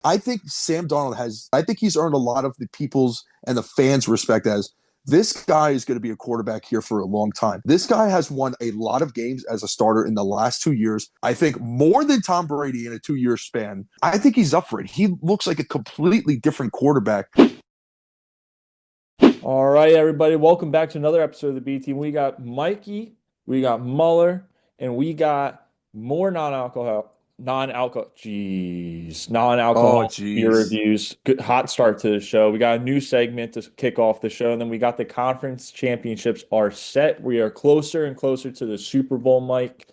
I think Sam Darnold I think he's earned a lot of the people's and the fans' respect as this guy is going to be a quarterback here for a long time. This guy has won a lot of games as a starter in the last 2 years. I think more than Tom Brady in a 2 year span. I think he's up for it. He looks like a completely different quarterback. All right, everybody, welcome back to another episode of the B Team. We got Mikey, we got Muller, and we got more Oh, non-alcohol beer geez. reviews. Good hot start to the show. We got a new segment to kick off the show, and then we got the conference championships are set. We are closer and closer to the Super Bowl, Mike.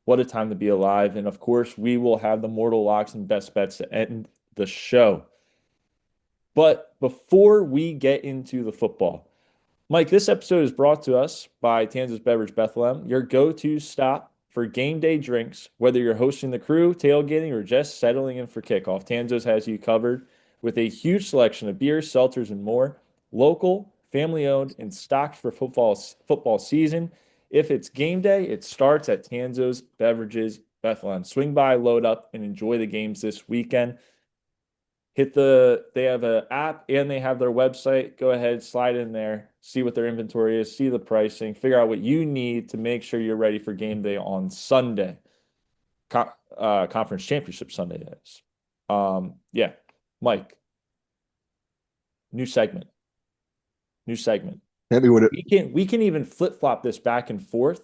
What a time to be alive! And of course, we will have the mortal locks and best bets to end the show. But before we get into the football, Mike, this episode is brought to us by Tanczos Beverages Bethlehem, your go-to stop for game day drinks, whether you're hosting the crew, tailgating, or just settling in for kickoff. Tanczos has you covered with a huge selection of beers, seltzers, and more. Local, family-owned, and stocked for football season. If it's game day, it starts at Tanczos Beverages Bethlehem. Swing by, load up, and enjoy the games this weekend. They have an app and they have their website. Go ahead, slide in there, see what their inventory is, see the pricing, figure out what you need to make sure you're ready for game day on Sunday. Conference championship Sunday, that is. Yeah, Mike, new segment. New segment. Hit me with it. We can even flip-flop this back and forth.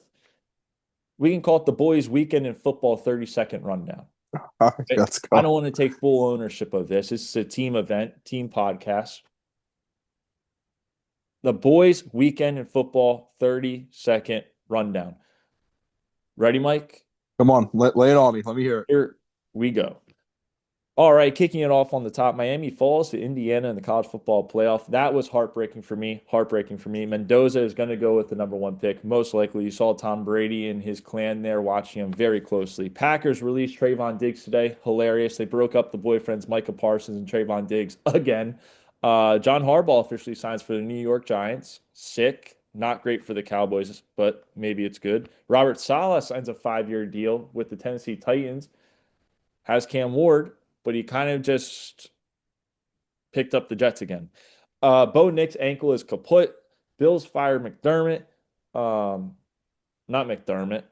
We can call it the boys' weekend in football 30-second rundown. All right, let's I go. don't want to take full ownership of this. It's a team event, team podcast. The boys' weekend in football 30-second rundown. Ready, Mike? Come on, lay it on me. Let me hear it. Here we go. All right, kicking it off on the top, Miami falls to Indiana in the college football playoff. That was heartbreaking for me. Heartbreaking for me. Mendoza is going to go with the number one pick. Most likely, you saw Tom Brady and his clan there watching him very closely. Packers released Trayvon Diggs today. Hilarious. They broke up the boyfriends Micah Parsons and Trayvon Diggs again. John Harbaugh officially signs for the New York Giants. Sick. Not great for the Cowboys, but maybe it's good. Robert Saleh signs a 5-year deal with the Tennessee Titans. Has Cam Ward, but he kind of just picked up the Jets again. Bo Nick's ankle is kaput. Bills fired McDermott. Not McDermott.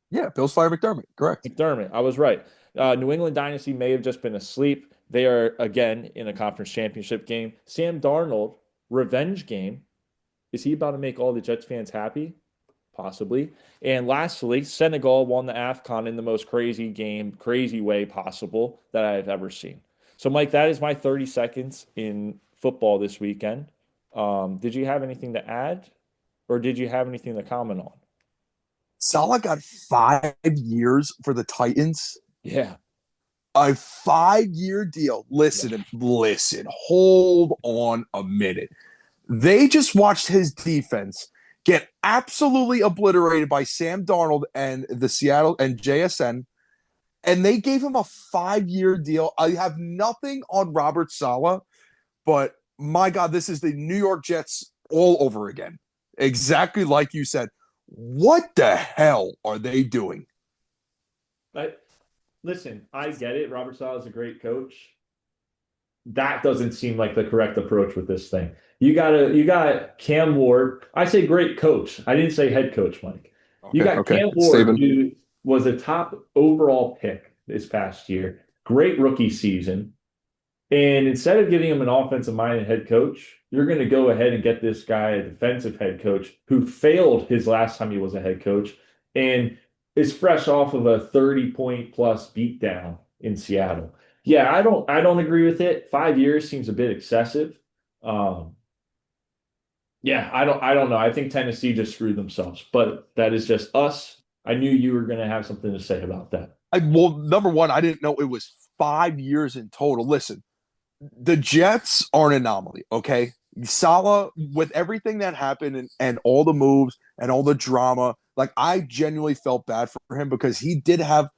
Yeah, Bills fire McDermott. Correct. McDermott. I was right. New England Dynasty may have just been asleep. They are, again, in a conference championship game. Sam Darnold, revenge game. Is he about to make all the Jets fans happy? Possibly. And lastly, Senegal won the AFCON in the most crazy way possible that I've ever seen. So, Mike, that is my 30 seconds in football this weekend. Did you have anything to add, or did you have anything to comment on? Saleh got 5 years for the Titans. Yeah. A 5 year deal. Yeah. Listen. Hold on a minute. They just watched his defense get absolutely obliterated by Sam Darnold and the Seattle and JSN, and they gave him a 5 year deal. I have nothing on Robert Saleh, but my God, this is the New York Jets all over again. Exactly like you said. What the hell are they doing? But listen, I get it. Robert Saleh is a great coach. That doesn't seem like the correct approach with this thing. You got Cam Ward. I say great coach. I didn't say head coach, Mike. You got Okay. Cam Ward, Saban. who was a top overall pick this past year. Great rookie season. And instead of giving him an offensive minded head coach, you're going to go ahead and get this guy a defensive head coach who failed his last time he was a head coach and is fresh off of a 30-point plus beatdown in Seattle. Yeah, I don't agree with it. 5 years seems a bit excessive. Um, yeah, I don't know. I think Tennessee just screwed themselves, but that is just us. I knew you were going to have something to say about that. Well, number one, I didn't know it was 5 years in total. Listen, the Jets are an anomaly, okay? Salah, with everything that happened and all the moves and all the drama, like I genuinely felt bad for him because he did have,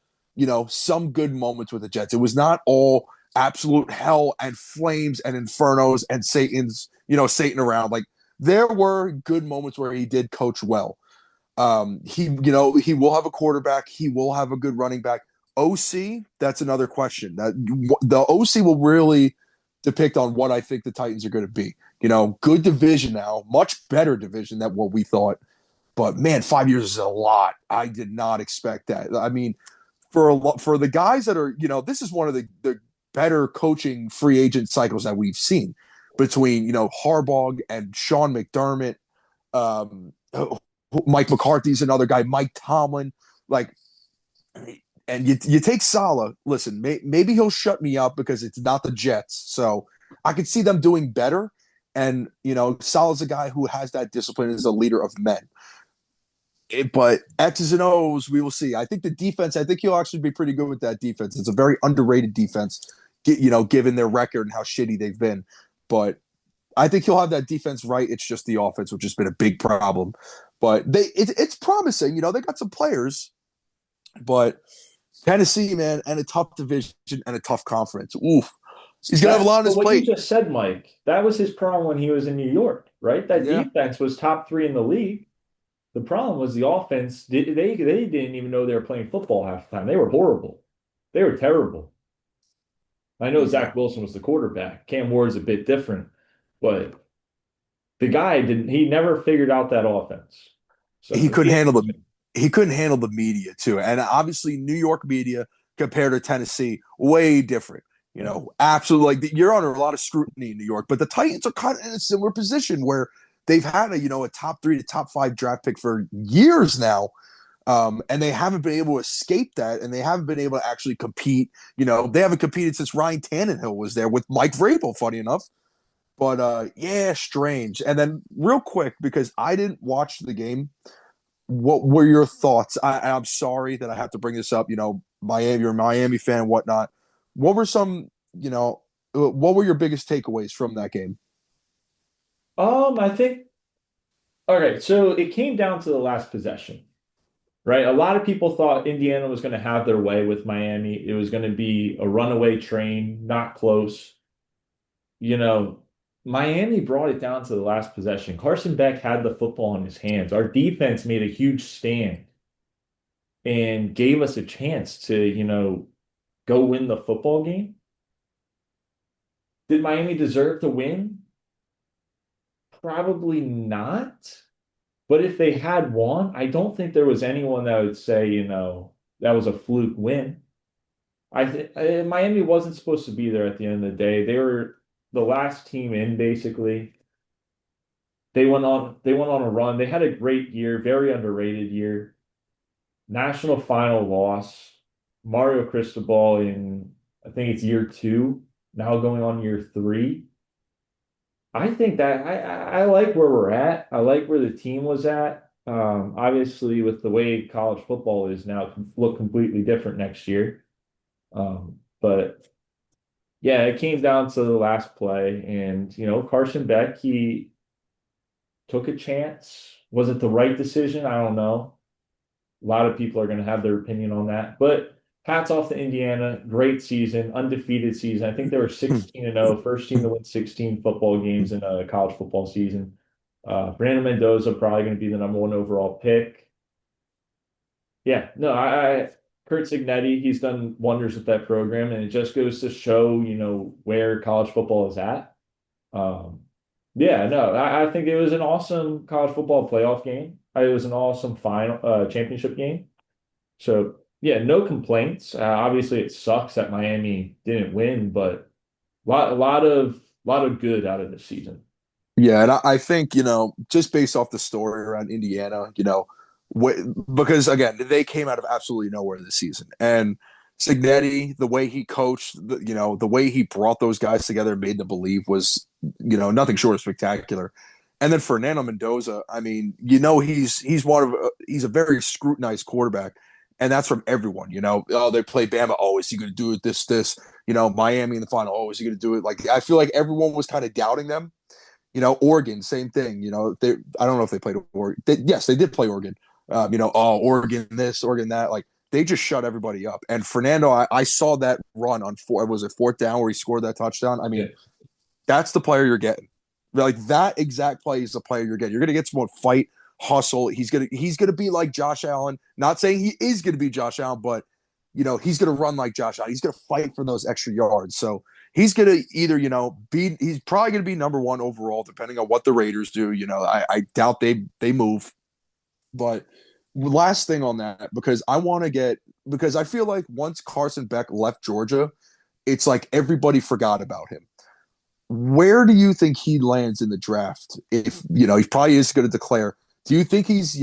some good moments with the Jets. It was not all absolute hell and flames and infernos and Satan around. Like there were good moments where he did coach well. He will have a quarterback. He will have a good running back. OC, that's another question. The OC will really depict on what I think the Titans are going to be. Good division now, much better division than what we thought. But man, 5 years is a lot. I did not expect that. I mean, for the guys that are, this is one of the better coaching free agent cycles that we've seen between, Harbaugh and Sean McDermott. Mike McCarthy's another guy, Mike Tomlin. Like, and you take Saleh. Listen, maybe he'll shut me up because it's not the Jets. So I could see them doing better. And, Saleh's a guy who has that discipline as a leader of men. But X's and O's, we will see. I think the defense, I think he'll actually be pretty good with that defense. It's a very underrated defense, given their record and how shitty they've been. But I think he'll have that defense right. It's just the offense, which has been a big problem. But it's promising. They got some players. But Tennessee, man, and a tough division and a tough conference. Oof. He's going to have a lot on his plate. What you just said, Mike, that was his problem when he was in New York, right? That defense was top 3 in the league. The problem was the offense. They didn't even know they were playing football half the time. They were horrible. They were terrible. I know Zach Wilson was the quarterback. Cam Ward's a bit different, but the guy he never figured out that offense. So he couldn't handle the media too. And obviously New York media compared to Tennessee, way different. Absolutely. Like, you're under a lot of scrutiny in New York, but the Titans are kind of in a similar position where they've had a top 3 to top 5 draft pick for years now. And they haven't been able to escape that, and they haven't been able to actually compete. They haven't competed since Ryan Tannehill was there with Mike Vrabel, funny enough. But strange. And then real quick, because I didn't watch the game, what were your thoughts? I'm sorry that I have to bring this up. Miami, you're a Miami fan and whatnot. What were what were your biggest takeaways from that game? I think, okay, so it came down to the last possession, right? A lot of people thought Indiana was going to have their way with Miami. It was going to be a runaway train, not close. Miami brought it down to the last possession. Carson Beck had the football in his hands. Our defense made a huge stand and gave us a chance to, go win the football game. Did Miami deserve to win? Probably not. But if they had won, I don't think there was anyone that would say, that was a fluke win. I think Miami wasn't supposed to be there at the end of the day. They were the last team in, basically. They went on a run. They had a great year, very underrated year. National final loss. Mario Cristobal in, I think it's year 2, now going on year 3. I think that I like where we're at. I like where the team was at. Obviously, with the way college football is now, it can look completely different next year. But yeah, it came down to the last play, and Carson Beck, he took a chance. Was it the right decision? I don't know. A lot of people are going to have their opinion on that, but hats off to Indiana. Great season, undefeated season. I think they were 16-0, first team to win 16 football games in a college football season. Fernando Mendoza probably going to be the number 1 overall pick. Yeah, no, Kurt Cignetti, he's done wonders with that program, and it just goes to show, where college football is at. I think it was an awesome college football playoff game. It was an awesome final championship game. So, yeah, no complaints. Obviously, it sucks that Miami didn't win, but a lot of good out of the season. Yeah, and I think, just based off the story around Indiana, because again, they came out of absolutely nowhere this season. And Cignetti, the way he coached, the way he brought those guys together and made them believe was, nothing short of spectacular. And then Fernando Mendoza, I mean, he's a very scrutinized quarterback. And that's from everyone, they play Bama. Oh, is he going to do it? This, Miami in the final. Oh, is he going to do it? Like, I feel like everyone was kind of doubting them. Oregon, same thing. I don't know if they played Oregon. Yes, they did play Oregon. Oregon this, Oregon that. Like, they just shut everybody up. And Fernando, I saw that run on 4th down where he scored that touchdown. I mean, That's the player you're getting. Like, that exact play is the player you're getting. You're going to get someone fight, hustle. He's gonna be like Josh Allen. Not saying he is gonna be Josh Allen, but he's going to run like Josh Allen. He's going to fight for those extra yards. So he's going to either, he's probably going to be number one overall, depending on what the Raiders do. I doubt they move. But last thing on that, because I feel like once Carson Beck left Georgia, it's like everybody forgot about him. Where do you think he lands in the draft? If, he probably is going to declare. Do you think he's,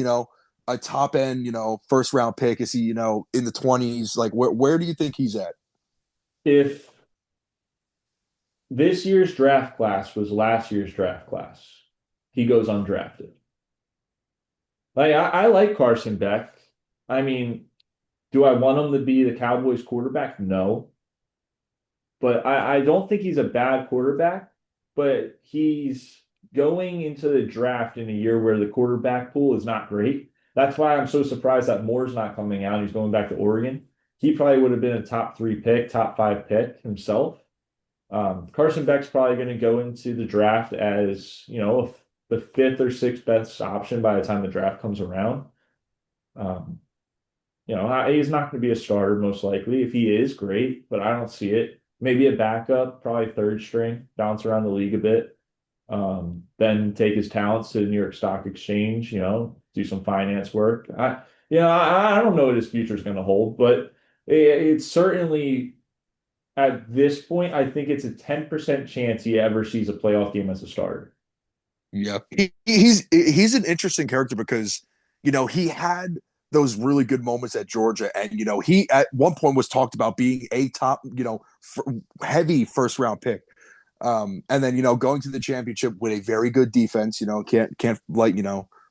a top end, first round pick? Is he, in the 20s? Like, where do you think he's at? If this year's draft class was last year's draft class, he goes undrafted. Like, I like Carson Beck. I mean, do I want him to be the Cowboys quarterback? No. But I don't think he's a bad quarterback, but he's going into the draft in a year where the quarterback pool is not great. That's why I'm so surprised that Moore's not coming out. He's going back to Oregon. He probably would have been a top 3 pick, top 5 pick himself. Carson Beck's probably going to go into the draft as, the 5th or 6th best option by the time the draft comes around. He's not going to be a starter most likely. If he is, great, but I don't see it. Maybe a backup, probably 3rd string, bounce around the league a bit. Then take his talents to the New York Stock Exchange, do some finance work. I don't know what his future is going to hold, but it's certainly at this point, I think it's a 10% chance he ever sees a playoff game as a starter. Yeah, he's an interesting character because he had those really good moments at Georgia, and he at one point was talked about being a top heavy first round pick, and then going to the championship with a very good defense. Can't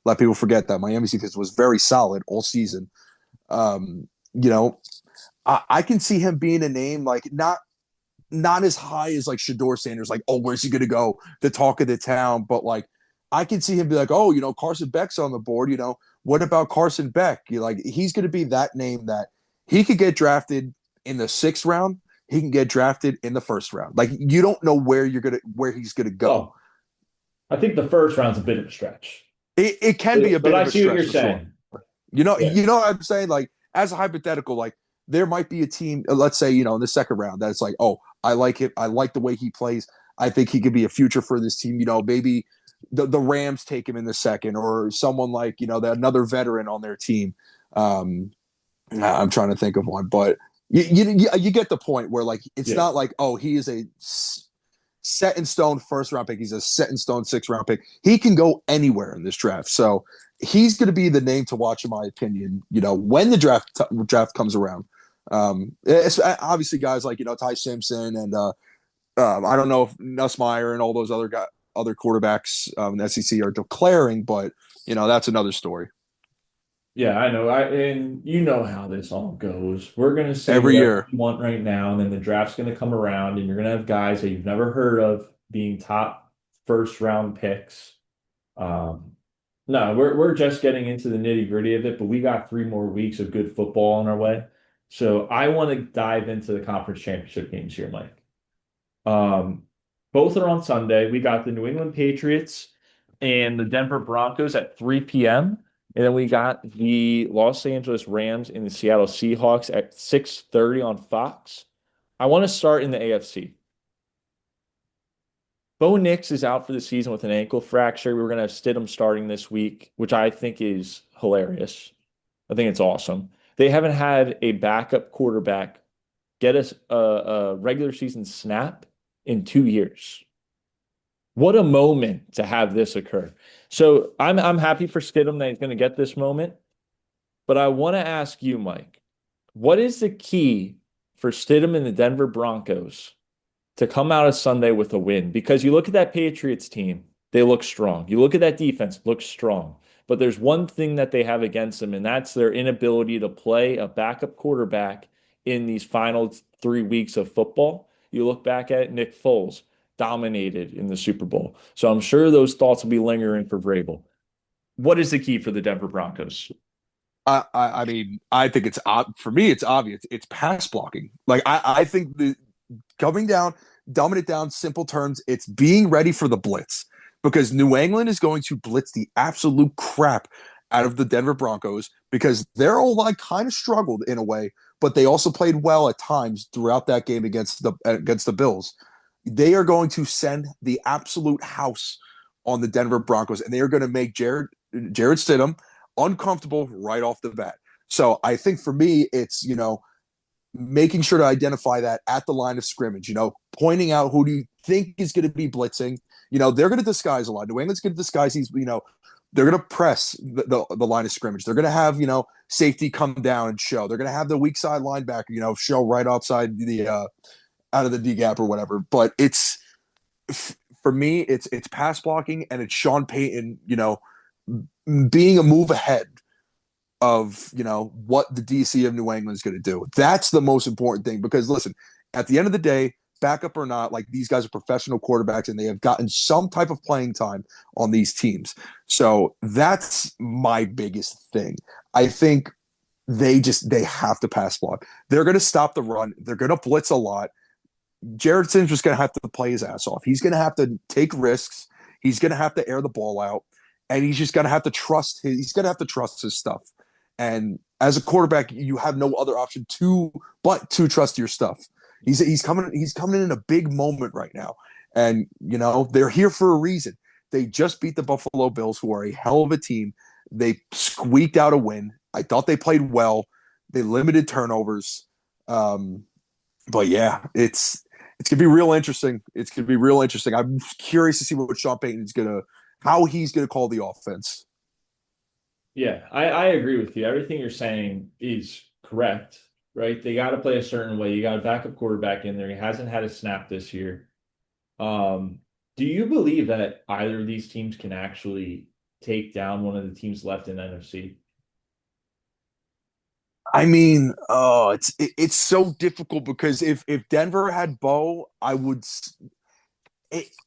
let people forget that Miami's defense was very solid all season. I can see him being a name like not as high as like Shedeur Sanders, like, oh, where's he going to go? The talk of the town. But like, I can see him be like, oh, Carson Beck's on the board. What about Carson Beck? He's going to be that name that he could get drafted in the 6th round. He can get drafted in the 1st round. Like, you don't know where he's going to go. Oh, I think the 1st round's a bit of a stretch. It can be a bit of a stretch. But I see what you're saying. Sure. You know what I'm saying? Like, as a hypothetical, like, there might be a team, let's say, in the 2nd round, that's like, oh, I like it. I like the way he plays. I think he could be a future for this team. Maybe the Rams take him in the 2nd, or someone like, another veteran on their team. I'm trying to think of one, but you get the point where, like, it's not like, oh, he is a set in stone 1st round pick. He's a set in stone 6th round pick. He can go anywhere in this draft. So he's going to be the name to watch, in my opinion, when the draft comes around. It's obviously guys like, Ty Simpson and I don't know if Nussmeier and all those other quarterbacks in the SEC are declaring, but that's another story. Yeah, I know. And you know how this all goes. We're gonna say every year you want right now, and then the draft's gonna come around, and you're gonna have guys that you've never heard of being top 1st round picks. No, we're just getting into the nitty-gritty of it, but we got 3 more weeks of good football on our way. So I want to dive into the conference championship games here, Mike. Both are on Sunday. We got the New England Patriots and the Denver Broncos at 3 p.m. And then we got the Los Angeles Rams and the Seattle Seahawks at 6:30 on Fox. I want to start in the AFC. Bo Nix is out for the season with an ankle fracture. We're going to have Stidham starting this week, which I think is hilarious. I think it's awesome. They haven't had a backup quarterback get us a regular season snap in 2 years. What a moment to have this occur. So I'm happy for Stidham that he's going to get this moment. But I want to ask you, Mike, what is the key for Stidham and the Denver Broncos to come out of Sunday with a win? Because you look at that Patriots team, they look strong. You look at that defense, looks strong. But there's one thing that they have against them, and that's their inability to play a backup quarterback in these final 3 weeks of football. You look back at Nick Foles, dominated in the Super Bowl. So I'm sure those thoughts will be lingering for Vrabel. What is the key for the Denver Broncos? I mean, I think it's for me, it's obvious. It's pass blocking. Like, I think dumbing it down, simple terms, it's being ready for the blitz, because New England is going to blitz the absolute crap out of the Denver Broncos, because their O-line kind of struggled in a way but they also played well at times throughout that game against the Bills. They are going to send the absolute house on the Denver Broncos, and they are going to make Jared Stidham uncomfortable right off the bat. So I think for me, it's making sure to identify that at the line of scrimmage. Pointing out who do you think is going to be blitzing. They're going to disguise a lot. New England's going to disguise these. They're going to press the line of scrimmage. They're going to have safety come down and show. They're going to have the weak side linebacker show right outside the out of the D gap or whatever. But it's for me, it's pass blocking and it's Sean Payton, being a move ahead of what the DC of New England is going to do. That's the most important thing because listen, at the end of the day, backup or not, like these guys are professional quarterbacks and they have gotten some type of playing time on these teams. So that's my biggest thing. I think they have to pass block. They're going to stop the run. They're going to blitz a lot. Jared Sims just going to have to play his ass off. He's going to have to take risks. He's going to have to air the ball out, and he's just going to have to trust his stuff. And as a quarterback, you have no other option but to trust your stuff. He's coming in a big moment right now, and they're here for a reason. They just beat the Buffalo Bills, who are a hell of a team. They squeaked out a win. I thought they played well. They limited turnovers. But yeah, it's gonna be real interesting. It's gonna be real interesting. I'm curious to see what Sean Payton's how he's gonna call the offense. Yeah, I agree with you. Everything you're saying is correct, right? They got to play a certain way. You got a backup quarterback in there. He hasn't had a snap this year. Do you believe that either of these teams can actually take down one of the teams left in the NFC? I mean, it's so difficult because if Denver had Bo, I would.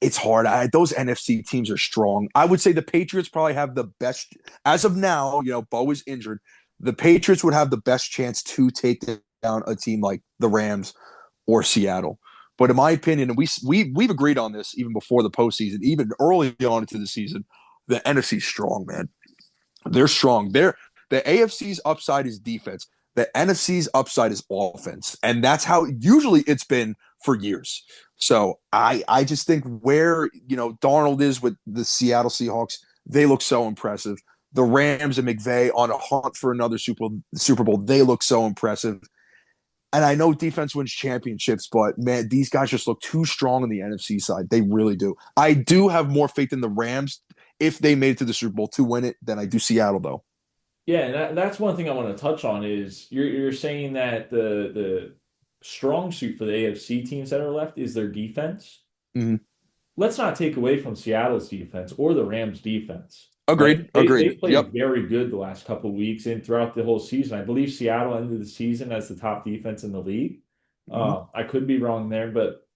It's hard. Those NFC teams are strong. I would say the Patriots probably have the best as of now. Bo is injured. The Patriots would have the best chance to take down a team like the Rams or Seattle. But in my opinion, and we've agreed on this even before the postseason, even early on into the season, the NFC's strong, man. They're strong. The AFC's upside is defense. The NFC's upside is offense, and that's how usually it's been for years. So I just think where Darnold is with the Seattle Seahawks, they look so impressive. The Rams and McVay on a hunt for another Super Bowl, they look so impressive. And I know defense wins championships, but man, these guys just look too strong on the NFC side. They really do. I do have more faith in the Rams if they made it to the Super Bowl to win it than I do Seattle, though. Yeah, and that's one thing I want to touch on is you're saying that the strong suit for the AFC teams that are left is their defense. Mm-hmm. Let's not take away from Seattle's defense or the Rams' defense. Agreed. Right? Agreed. They've played Yep. very good the last couple of weeks and throughout the whole season. I believe Seattle ended the season as the top defense in the league. Mm-hmm. I could be wrong there, but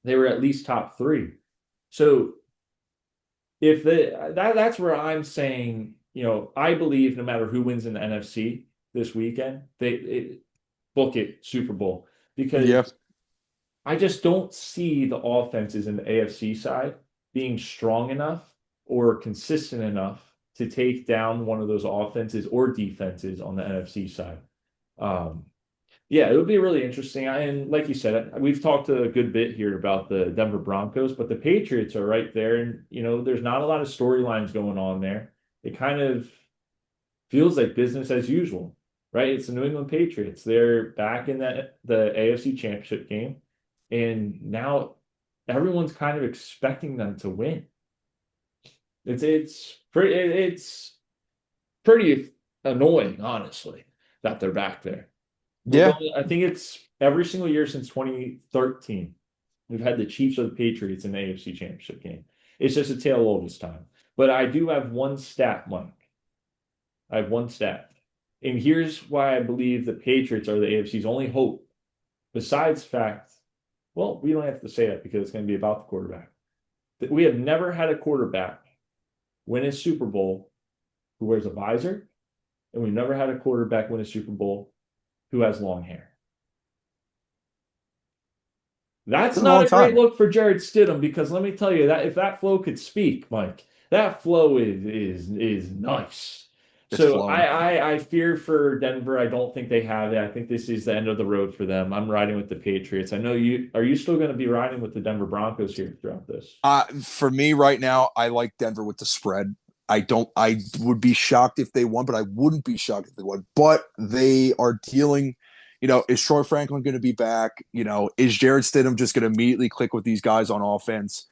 they were at least top three. So if that's where I'm saying, I believe no matter who wins in the NFC this weekend, they book it Super Bowl because Yep. I just don't see the offenses in the AFC side being strong enough or consistent enough to take down one of those offenses or defenses on the NFC side. Yeah, it would be really interesting. And like you said, we've talked a good bit here about the Denver Broncos, but the Patriots are right there. And, there's not a lot of storylines going on there. It kind of feels like business as usual, right? It's the New England Patriots. They're back in the AFC Championship game. And now everyone's kind of expecting them to win. It's pretty annoying, honestly, that they're back there. Yeah. I think it's every single year since 2013. We've had the Chiefs or the Patriots in the AFC Championship game. It's just a tale of this time. But I do have one stat, Mike. I have one stat. And here's why I believe the Patriots are the AFC's only hope. Besides fact, well, we don't have to say that because it's going to be about the quarterback. We have never had a quarterback win a Super Bowl who wears a visor, and we've never had a quarterback win a Super Bowl who has long hair. That's not a great look for Jared Stidham because let me tell you that if that flow could speak, Mike, that flow is nice. It's So flowing. I fear for Denver. I don't think they have it. I think this is the end of the road for them. I'm riding with the Patriots. I know you are you still going to be riding with the Denver Broncos here throughout this? For me right now, I like Denver with the spread. I don't. I would be shocked if they won, but I wouldn't be shocked if they won. But they are dealing. Is Troy Franklin going to be back? Is Jared Stidham just going to immediately click with these guys on offense?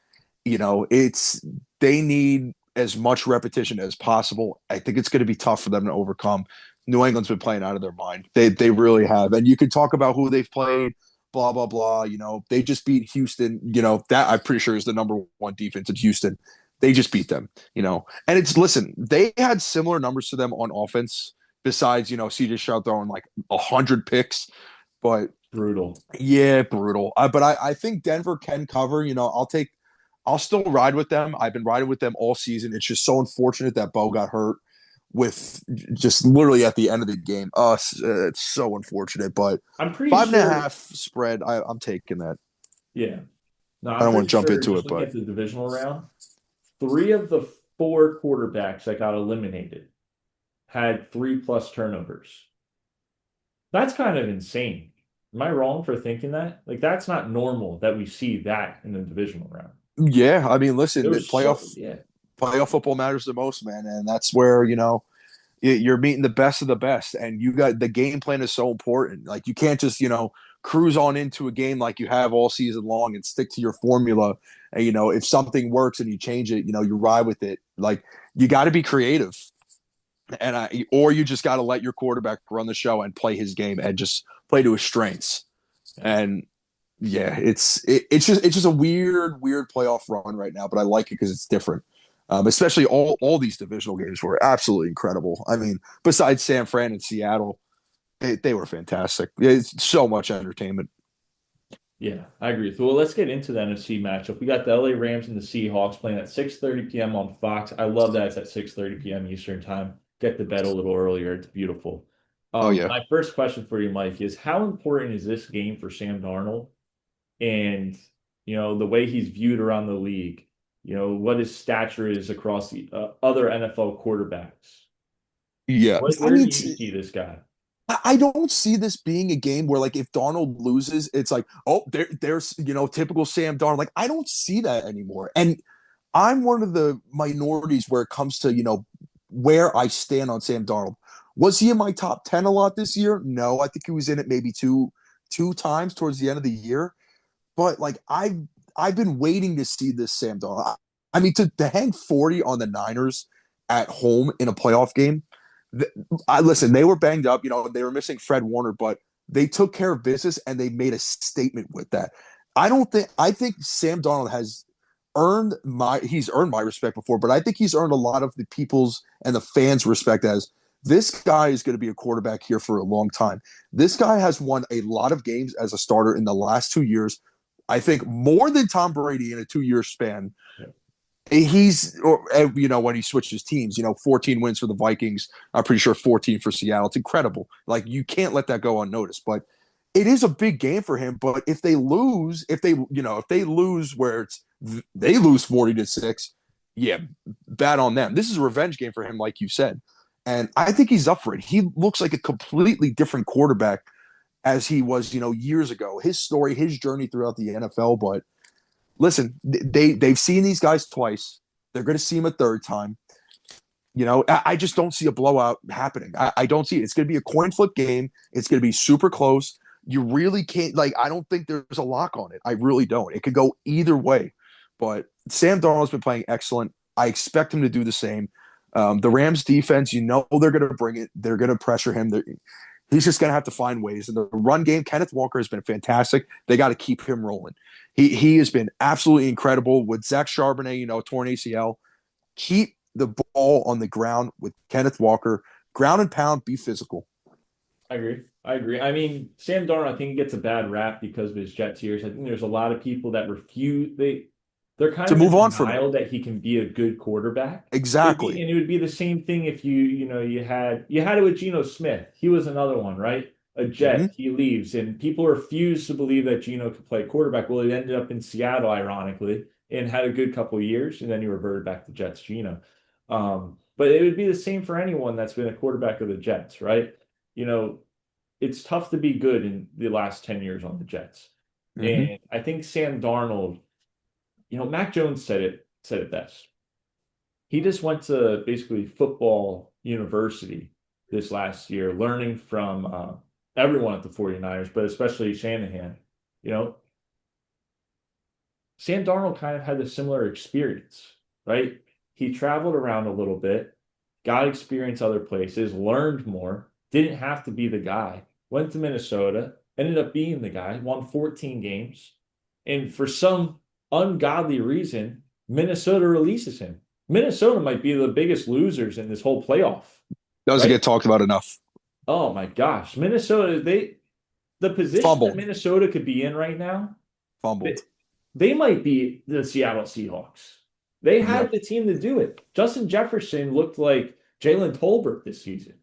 It's they need as much repetition as possible. I think it's going to be tough for them to overcome. New England's been playing out of their mind. They really have. And you can talk about who they've played, blah blah blah. They just beat Houston. That I'm pretty sure is the number one defense in Houston. They just beat them. And it's listen. They had similar numbers to them on offense. Besides, CJ Stroud throwing like 100 picks, but Brutal. yeah, brutal. But I think Denver can cover. I'll still ride with them. I've been riding with them all season. It's just so unfortunate that Bo got hurt with just literally at the end of the game. It's so unfortunate, but I'm pretty five and a sure. half spread. I'm taking that. Yeah. No, I I'm don't want pretty to jump sure into just it, looking but at the divisional round, three of the four quarterbacks that got eliminated had 3+ turnovers. That's kind of insane. Am I wrong for thinking that? Like that's not normal that we see that in the divisional round. yeah, I mean, It listen, the was so playoff yeah. playoff football matters the most, man, and that's where you're meeting the best of the best, and you got the game plan is so important. Like you can't just cruise on into a game like you have all season long and stick to your formula. And if something works and you change it, you ride with it. Like you got to be creative, or you just got to let your quarterback run the show and play his game and just play to his strengths. Yeah. And yeah, it's just a weird playoff run right now, but I like it because it's different. Especially all these divisional games were absolutely incredible. I mean, besides San Fran and Seattle, they were fantastic. It's so much entertainment. Yeah, I agree. So, well, let's get into the NFC matchup. We got the LA Rams and the Seahawks playing at 6:30 p.m. on Fox. I love that it's at 6:30 p.m. Eastern time. Get to bed a little earlier. It's beautiful. Oh yeah, My first question for you, Mike, is how important is this game for Sam Darnold and the way he's viewed around the league? What his stature is across the other NFL quarterbacks. yeah. I Where do mean, you see this guy? I don't see this being a game where like if Darnold loses, it's like there's typical Sam Darnold. Like I don't see that anymore, and I'm one of the minorities where it comes to where I stand on Sam Darnold. Was he in my top 10 a lot this year? No, I think he was in it maybe two times towards the end of the year. But like I've been waiting to see this Sam Darnold. I mean to hang 40 on the Niners at home in a playoff game. I listen, they were banged up, they were missing Fred Warner, but they took care of business and they made a statement with that. I think Sam Darnold has he's earned my respect before, but I think he's earned a lot of the people's and the fans' respect as this guy is going to be a quarterback here for a long time. This guy has won a lot of games as a starter in the last 2 years. I think more than Tom Brady in a 2 year span. When he switches teams, 14 wins for the Vikings. I'm pretty sure 14 for Seattle. It's incredible. Like you can't let that go unnoticed. But it is a big game for him. But if they lose, if they lose where they lose 40-6, yeah, bad on them. This is a revenge game for him, like you said. And I think he's up for it. He looks like a completely different quarterback as he was, years ago. His story, his journey throughout the NFL. But listen, they've seen these guys twice. They're going to see him a third time. I just don't see a blowout happening. I don't see it. It's going to be a coin flip game. It's going to be super close. You really can't I don't think there's a lock on it. I really don't. It could go either way. But Sam Darnold's been playing excellent. I expect him to do the same. The Rams defense, they're going to bring it. They're going to pressure him. He's just going to have to find ways. And the run game, Kenneth Walker has been fantastic. They got to keep him rolling. He has been absolutely incredible with Zach Charbonnet, torn ACL. Keep the ball on the ground with Kenneth Walker. Ground and pound, be physical. I agree. I agree. I mean, Sam Darnold, I think he gets a bad rap because of his Jets years. I think there's a lot of people that refuse. They're kind To of in move on from it. denial that he can be a good quarterback. Exactly. And it would be the same thing if you had it with Geno Smith. He was another one, right? A Jet. Mm-hmm. He leaves, and people refuse to believe that Geno could play quarterback. Well, he ended up in Seattle, ironically, and had a good couple of years, and then he reverted back to Jets Geno. But it would be the same for anyone that's been a quarterback of the Jets, right? You know, it's tough to be good in the last 10 years on the Jets. Hmm. And I think Sam Darnold, Mac Jones said it best. He just went to basically football university this last year, learning from everyone at the 49ers, but especially Shanahan. You know, Sam Darnold kind of had a similar experience, right? He traveled around a little bit, got experience other places, learned more, didn't have to be the guy, went to Minnesota, ended up being the guy, won 14 games. And for some ungodly reason, Minnesota releases him. Minnesota might be the biggest losers in this whole playoff, Doesn't right? get talked about enough. Oh my gosh. The position that Fumbled, Minnesota could be in right now, they, fumbled. they might be the Seattle Seahawks. They had Yep, the team to do it. Justin Jefferson looked like Jalen Tolbert this season.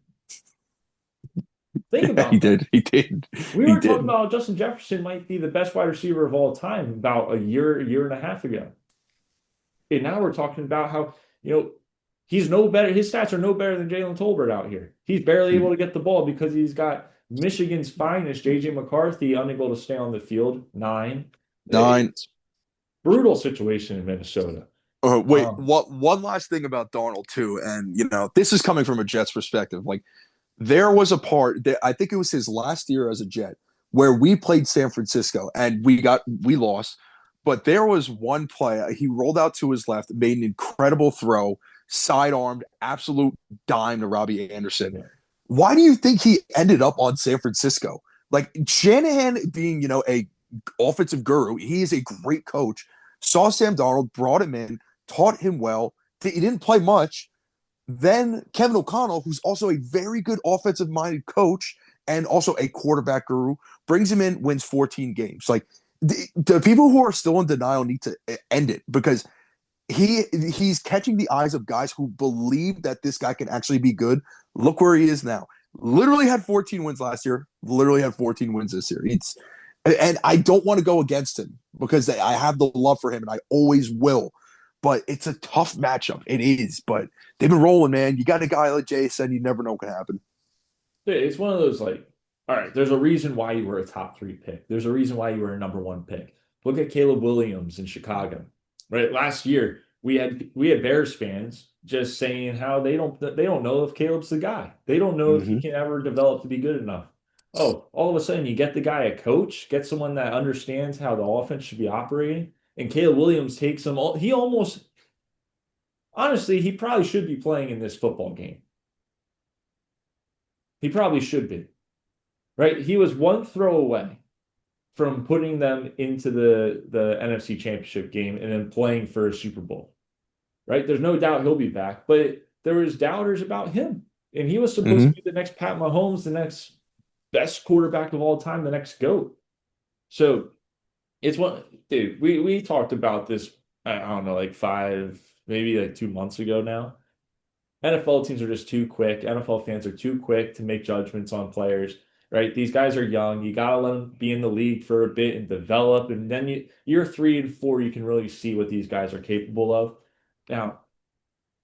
Think yeah, he about that. did. He did. We He were talking did. about how Justin Jefferson might be the best wide receiver of all time about a year and a half ago. And now we're talking about how, he's no better. His stats are no better than Jalen Tolbert out here. He's barely able to get the ball because he's got Michigan's finest, JJ McCarthy, unable to stay on the field. 9. Nine. It's brutal situation in Minnesota. Wait, Um, what? One last thing about Darnold too, and this is coming from a Jets perspective. Like there was a part that I think it was his last year as a Jet where we played San Francisco and we lost, but there was one play he rolled out to his left, made an incredible throw, sidearmed, absolute dime to Robbie Anderson. yeah. Why do you think he ended up on San Francisco? Like Shanahan being, a offensive guru, he is a great coach. Saw Sam Darnold, brought him in, taught him well. He didn't play much. Then Kevin O'Connell, who's also a very good offensive minded coach and also a quarterback guru, brings him in, wins 14 games. Like the people who are still in denial need to end it because he's catching the eyes of guys who believe that this guy can actually be good. Look where he is now. Literally had 14 wins last year. Literally had 14 wins this year. And I don't want to go against him because I have the love for him and I always will. But it's a tough matchup. It is. But they've been rolling, man. You got a guy like Jason. You never know what can happen. It's one of those like, all right, there's a reason why you were a top 3 pick. There's a reason why you were a number 1 pick. Look at Caleb Williams in Chicago, right? Last year we had Bears fans just saying how they don't know if Caleb's the guy. They don't know if he Mm-hmm. can ever develop to be good enough. Oh, all of a sudden you get the guy a coach, get someone that understands how the offense should be operating, and Caleb Williams takes him all. He almost honestly, he probably should be playing in this football game. He probably should be. Right? He was one throw away from putting them into the NFC Championship game and then playing for a Super Bowl. Right? There's no doubt he'll be back, but there was doubters about him. And he was supposed Mm-hmm. to be the next Pat Mahomes, the next best quarterback of all time, the next GOAT. So it's one, dude, we talked about this, I don't know, like 5, maybe like 2 months ago now. NFL teams are just too quick. NFL fans are too quick to make judgments on players, right? These guys are young. You got to let them be in the league for a bit and develop. And then year 3 and 4, you can really see what these guys are capable of. Now,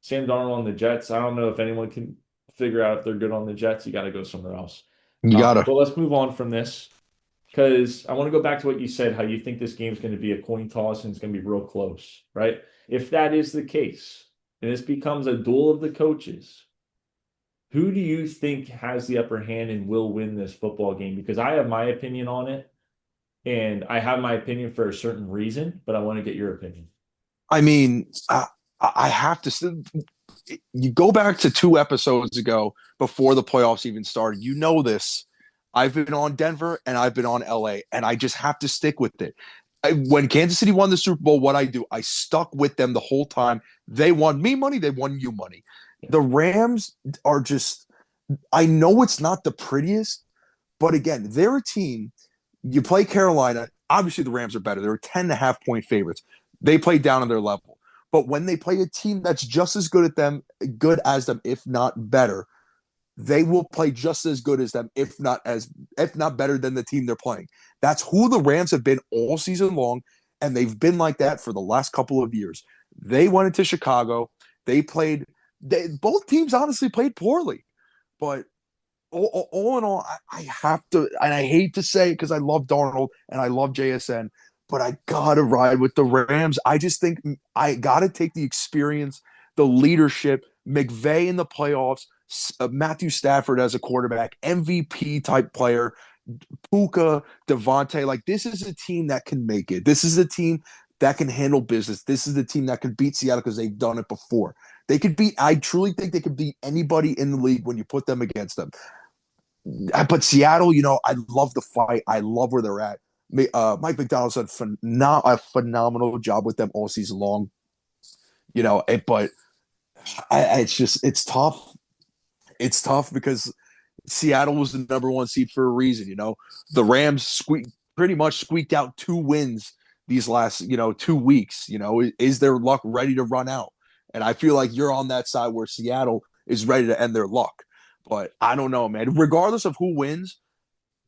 Sam Darnold on the Jets, I don't know if anyone can figure out if they're good on the Jets. You got to go somewhere else. You gotta. But let's move on from this because I want to go back to what you said, how you think this game's going to be a coin toss and it's going to be real close, right? If that is the case, and this becomes a duel of the coaches, who do you think has the upper hand and will win this football game? Because I have my opinion on it, and I have my opinion for a certain reason, but I want to get your opinion. I mean, I have to. You go back to 2 episodes ago before the playoffs even started. You know this. I've been on Denver and I've been on LA, and I just have to stick with it. When Kansas City won the Super Bowl, what I do, I stuck with them the whole time. They won me money, they won you money. Yeah. The Rams are just, I know it's not the prettiest, but again, they're a team. You play Carolina, obviously the Rams are better. They're 10.5 point favorites. They play down on their level. But when they play a team that's just as good as them, if not better, they will play just as good as them, if not better than the team they're playing. That's who the Rams have been all season long, and they've been like that for the last couple of years. They went into Chicago. They played both teams honestly played poorly, but all in all, I have to, and I hate to say it because I love Darnold and I love JSN, but I gotta ride with the Rams. I just think I gotta take the experience, the leadership, McVay in the playoffs, Matthew Stafford as a quarterback, MVP type player, Puka, Devontae. Like, this is a team that can make it. This is a team that can handle business. This is the team that can beat Seattle because they've done it before. They could beat, I truly think they could beat anybody in the league when you put them against them. But Seattle, I love the fight. I love where they're at. Mike McDonald's done a phenomenal job with them all season long. But it's tough. It's tough because Seattle was the number one seed for a reason. The Rams pretty much squeaked out 2 wins these last 2 weeks. Is their luck ready to run out? And I feel like you're on that side where Seattle is ready to end their luck. But I don't know, man. Regardless of who wins,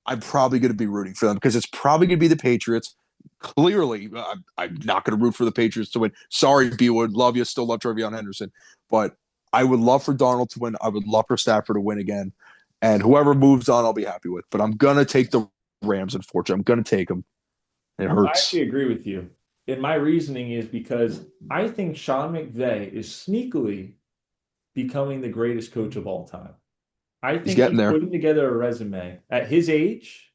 I'm probably going to be rooting for them because it's probably going to be the Patriots. Clearly, I'm not going to root for the Patriots to win. Sorry, B Wood. Love you. Still love Trevion Henderson. But I would love for Darnold to win. I would love for Stafford to win again. And whoever moves on, I'll be happy with. But I'm going to take the Rams, unfortunately. I'm going to take them. It hurts. I actually agree with you. And my reasoning is because I think Sean McVay is sneakily becoming the greatest coach of all time. I think he's putting together a resume at his age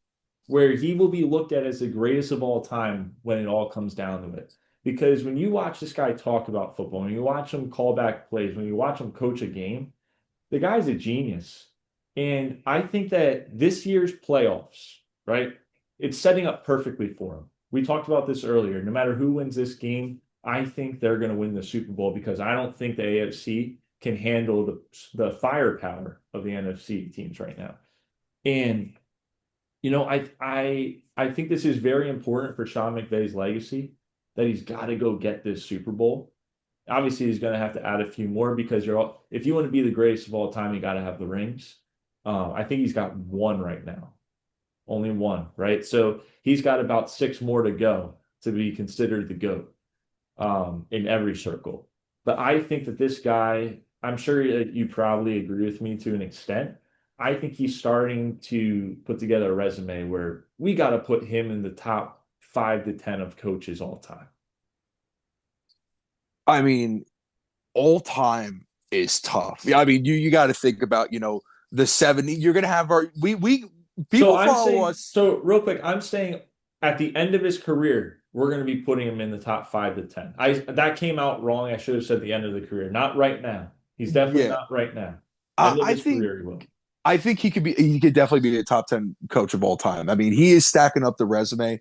where he will be looked at as the greatest of all time when it all comes down to it. Because when you watch this guy talk about football, when you watch him call back plays, when you watch him coach a game, the guy's a genius. And I think that this year's playoffs, right, it's setting up perfectly for him. We talked about this earlier. No matter who wins this game, I think they're going to win the Super Bowl because I don't think the AFC can handle the firepower of the NFC teams right now. And, I think this is very important for Sean McVay's legacy that he's got to go get this Super Bowl. Obviously, he's going to have to add a few more because if you want to be the greatest of all time, you got to have the rings. I think he's got one right now. Only one, right? So he's got about 6 more to go to be considered the GOAT in every circle. But I think that this guy, I'm sure you probably agree with me to an extent. I think he's starting to put together a resume where we got to put him in the top 5 to 10 of coaches all time. I mean, all time is tough. Yeah, I mean, you got to think about, the 70. You're going to have people follow us. So real quick, I'm saying at the end of his career, we're going to be putting him in the top 5 to 10. That came out wrong. I should have said the end of the career, not right now. He's definitely not right now. I think he could definitely be a top 10 coach of all time. I mean, he is stacking up the resume.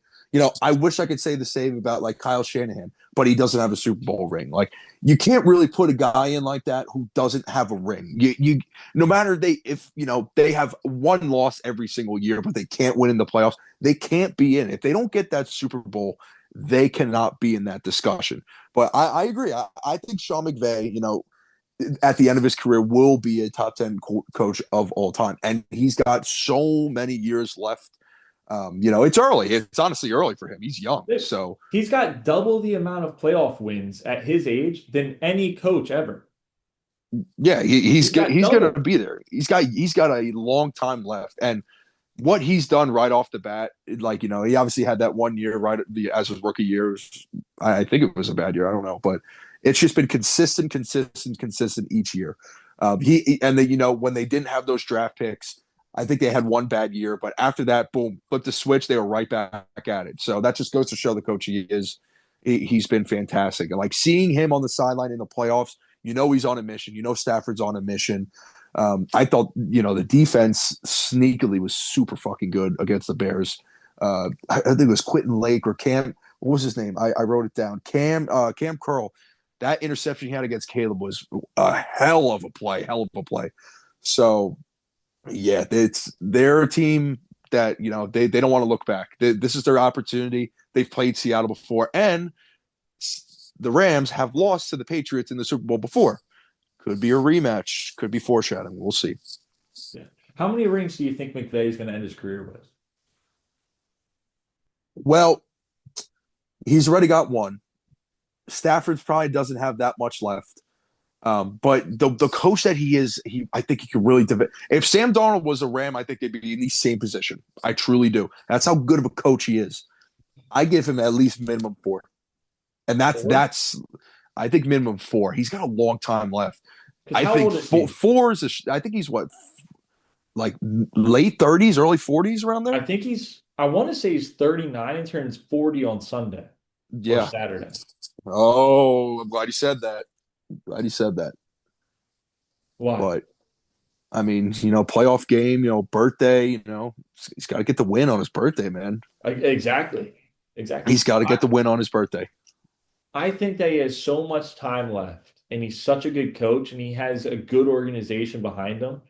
I wish I could say the same about like Kyle Shanahan, but he doesn't have a Super Bowl ring. Like, you can't really put a guy in like that who doesn't have a ring. You no matter if they have one loss every single year, but they can't win in the playoffs, they can't be in. If they don't get that Super Bowl, they cannot be in that discussion. But I agree. I think Sean McVay, at the end of his career, will be a top 10 coach of all time. And he's got so many years left. It's early. It's honestly early for him. He's young. So he's got double the amount of playoff wins at his age than any coach ever. Yeah, he's going to be there. He's got a long time left. And what he's done right off the bat, like, he obviously had that 1 year right as his rookie year. I think it was a bad year. I don't know, but it's just been consistent each year. When they didn't have those draft picks, I think they had one bad year, but after that, boom, flip the switch, they were right back at it. So that just goes to show the coach he is. He's been fantastic. And like seeing him on the sideline in the playoffs, he's on a mission. Stafford's on a mission. I thought, the defense sneakily was super fucking good against the Bears. I think it was Quentin Lake or Cam. What was his name? I wrote it down. Cam Curl. That interception he had against Caleb was a hell of a play. So, yeah, they're a team that, they don't want to look back. This is their opportunity. They've played Seattle before, and the Rams have lost to the Patriots in the Super Bowl before. Could be a rematch. Could be foreshadowing. We'll see. Yeah. How many rings do you think McVay is going to end his career with? Well, he's already got one. Stafford probably doesn't have that much left. But the coach that he is, I think he could really develop. If Sam Darnold was a Ram, I think they'd be in the same position. I truly do. That's how good of a coach he is. I give him at least minimum 4, and Four? that's I think minimum 4. He's got a long time left. Because I how think old is he? four is. I think he's what, like late 30s, early 40s, around I there. think I want to say he's 39 and turns 40 on Sunday or Yeah. Saturday. Oh, I'm glad he said that. Glad he said that. Why? But I mean, playoff game, birthday, he's got to get the win on his birthday, man. Exactly. Exactly. He's got to get the win on his birthday. I think that he has so much time left and he's such a good coach and he has a good organization behind him.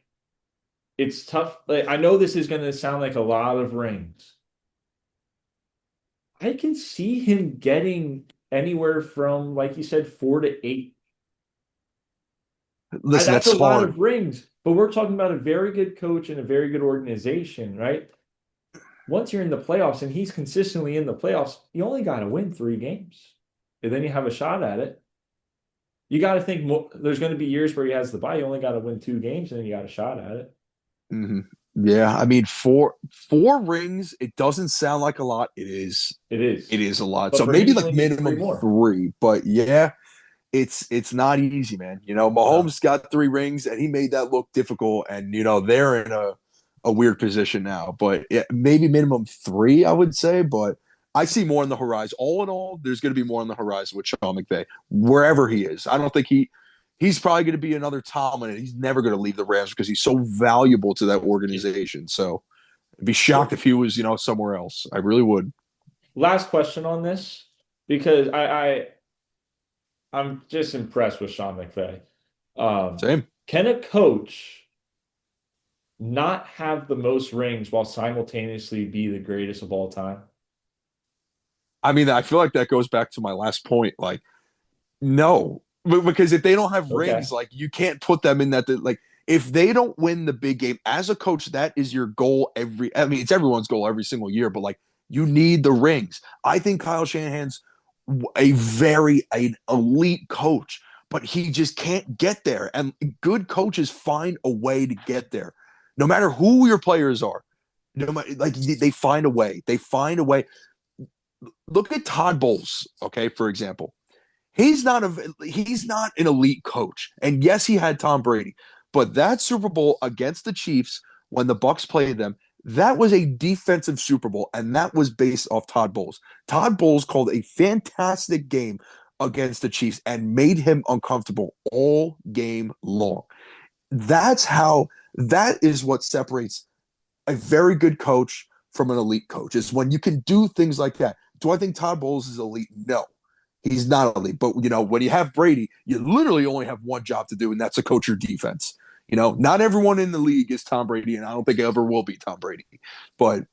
It's tough. Like, I know this is going to sound like a lot of rings. I can see him getting anywhere from, like you said, 4 to 8. Listen, That's a that's lot hard. of rings, but we're talking about a very good coach and a very good organization, right? Once you're in the playoffs and he's consistently in the playoffs, you only got to win 3 games. And then you have a shot at it. You got to think there's going to be years where he has the bye. You only got to win 2 games and then you got a shot at it. Mm-hmm. Yeah, I mean, four rings. It doesn't sound like a lot. It is. It is. It is a lot. But So for him, maybe he like only needs three minimum more. 3. But yeah, it's not easy, man. No. Mahomes got 3 rings, and he made that look difficult. And they're in a weird position now. But yeah, maybe minimum 3, I would say. But I see more on the horizon. All in all, there's going to be more on the horizon with Sean McVay, wherever he is. I don't think he's probably going to be another Tomlin. He's never going to leave the Rams because he's so valuable to that organization. So I'd be shocked if he was, somewhere else. I really would. Last question on this, because I'm just impressed with Sean McVay. Um, Same. can a coach not have the most rings while simultaneously be the greatest of all time? I mean, I feel like that goes back to my last point. Like, no, because if they don't have Okay. rings, like you can't put them in that. Like, if they don't win the big game as a coach, that is your goal every. I mean, it's everyone's goal every single year, but like you need the rings. I think Kyle Shanahan's an elite coach, but he just can't get there. And good coaches find a way to get there, no matter who your players are. No matter, like they find a way. They find a way. Look at Todd Bowles, okay, for example. He's not an elite coach. And yes, he had Tom Brady, but that Super Bowl against the Chiefs when the Bucks played them, that was a defensive Super Bowl, and that was based off Todd Bowles. Todd Bowles called a fantastic game against the Chiefs and made him uncomfortable all game long. That is what separates a very good coach from an elite coach, is when you can do things like that. Do I think Todd Bowles is elite? No, he's not elite. But when you have Brady, you literally only have one job to do, and that's to coach your defense. Not everyone in the league is Tom Brady, and I don't think it ever will be Tom Brady. But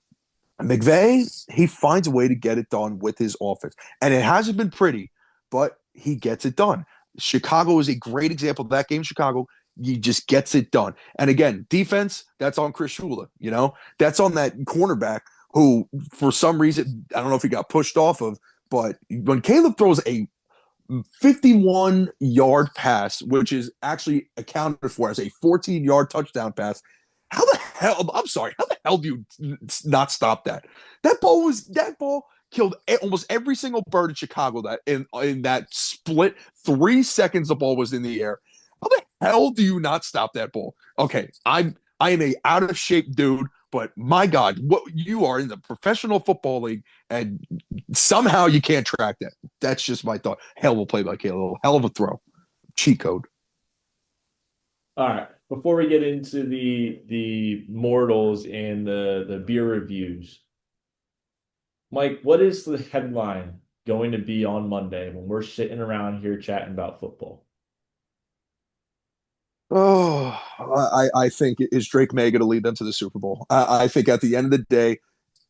McVay, he finds a way to get it done with his offense, and it hasn't been pretty, but he gets it done. Chicago is a great example of that game. Chicago, he just gets it done. And again, defense, that's on Chris Shula. That's on that cornerback who, for some reason, I don't know if he got pushed off of, but when Caleb throws a 51-yard pass, which is actually accounted for as a 14-yard touchdown pass, how the hell? I'm sorry. How the hell do you not stop that? That ball killed almost every single bird in Chicago that in that split 3 seconds the ball was in the air. How the hell do you not stop that ball? Okay, I am a out of shape dude, but my God, what you are in the professional football league, and somehow you can't track that. That's just my thought. Hell of a play by Caleb. Hell of a throw. Cheat code. All right. Before we get into the mortals and the beer reviews, Mike, what is the headline going to be on Monday when we're sitting around here chatting about football? Oh, I think is Drake May going to lead them to the Super Bowl? I think at the end of the day,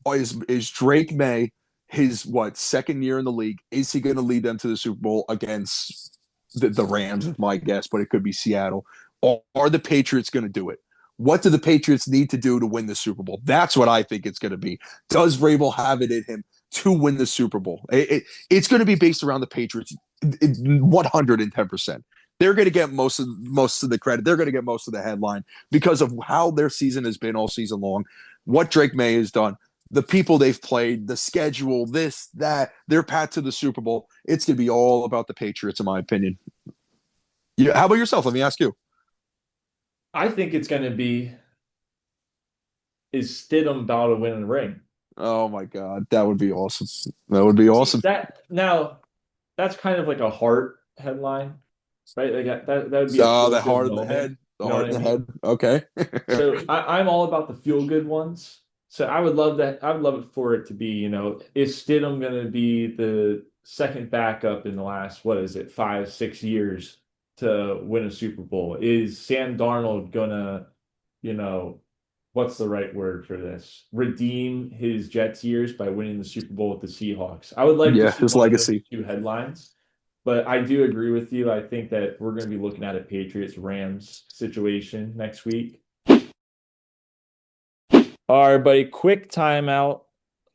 is Drake May his second year in the league? Is he going to lead them to the Super Bowl against the Rams? Is my guess, but it could be Seattle. Or are the Patriots going to do it? What do the Patriots need to do to win the Super Bowl? That's what I think it's going to be. Does Vrabel have it in him to win the Super Bowl? It's going to be based around the Patriots 110%. they're going to get most of the credit. They're going to get most of the headline because of how their season has been all season long, what Drake May has done, the people they've played, the schedule, this, that, their path to the Super Bowl. It's going to be all about the Patriots, in my opinion. Yeah. How about yourself? Let me ask you. I think it's going to be is Stidham about to win a ring? Oh my God, that would be awesome. That would be See, awesome. that now that's kind of like a heart headline, right? Like that would be a feel The good heart in the moment. head, the You know heart what in I the mean? head. Okay. So I'm all about the feel good ones. So I would love that. I would love it for it to be, is Stidham going to be the second backup in the last, what is it, 5, 6 years to win a Super Bowl? Is Sam Darnold going to, you know, what's the right word for this? Redeem his Jets years by winning the Super Bowl with the Seahawks. I would like to Yeah, see his one of those legacy. two headlines, but I do agree with you. I think that we're going to be looking at a Patriots Rams situation next week. All right, buddy. Quick timeout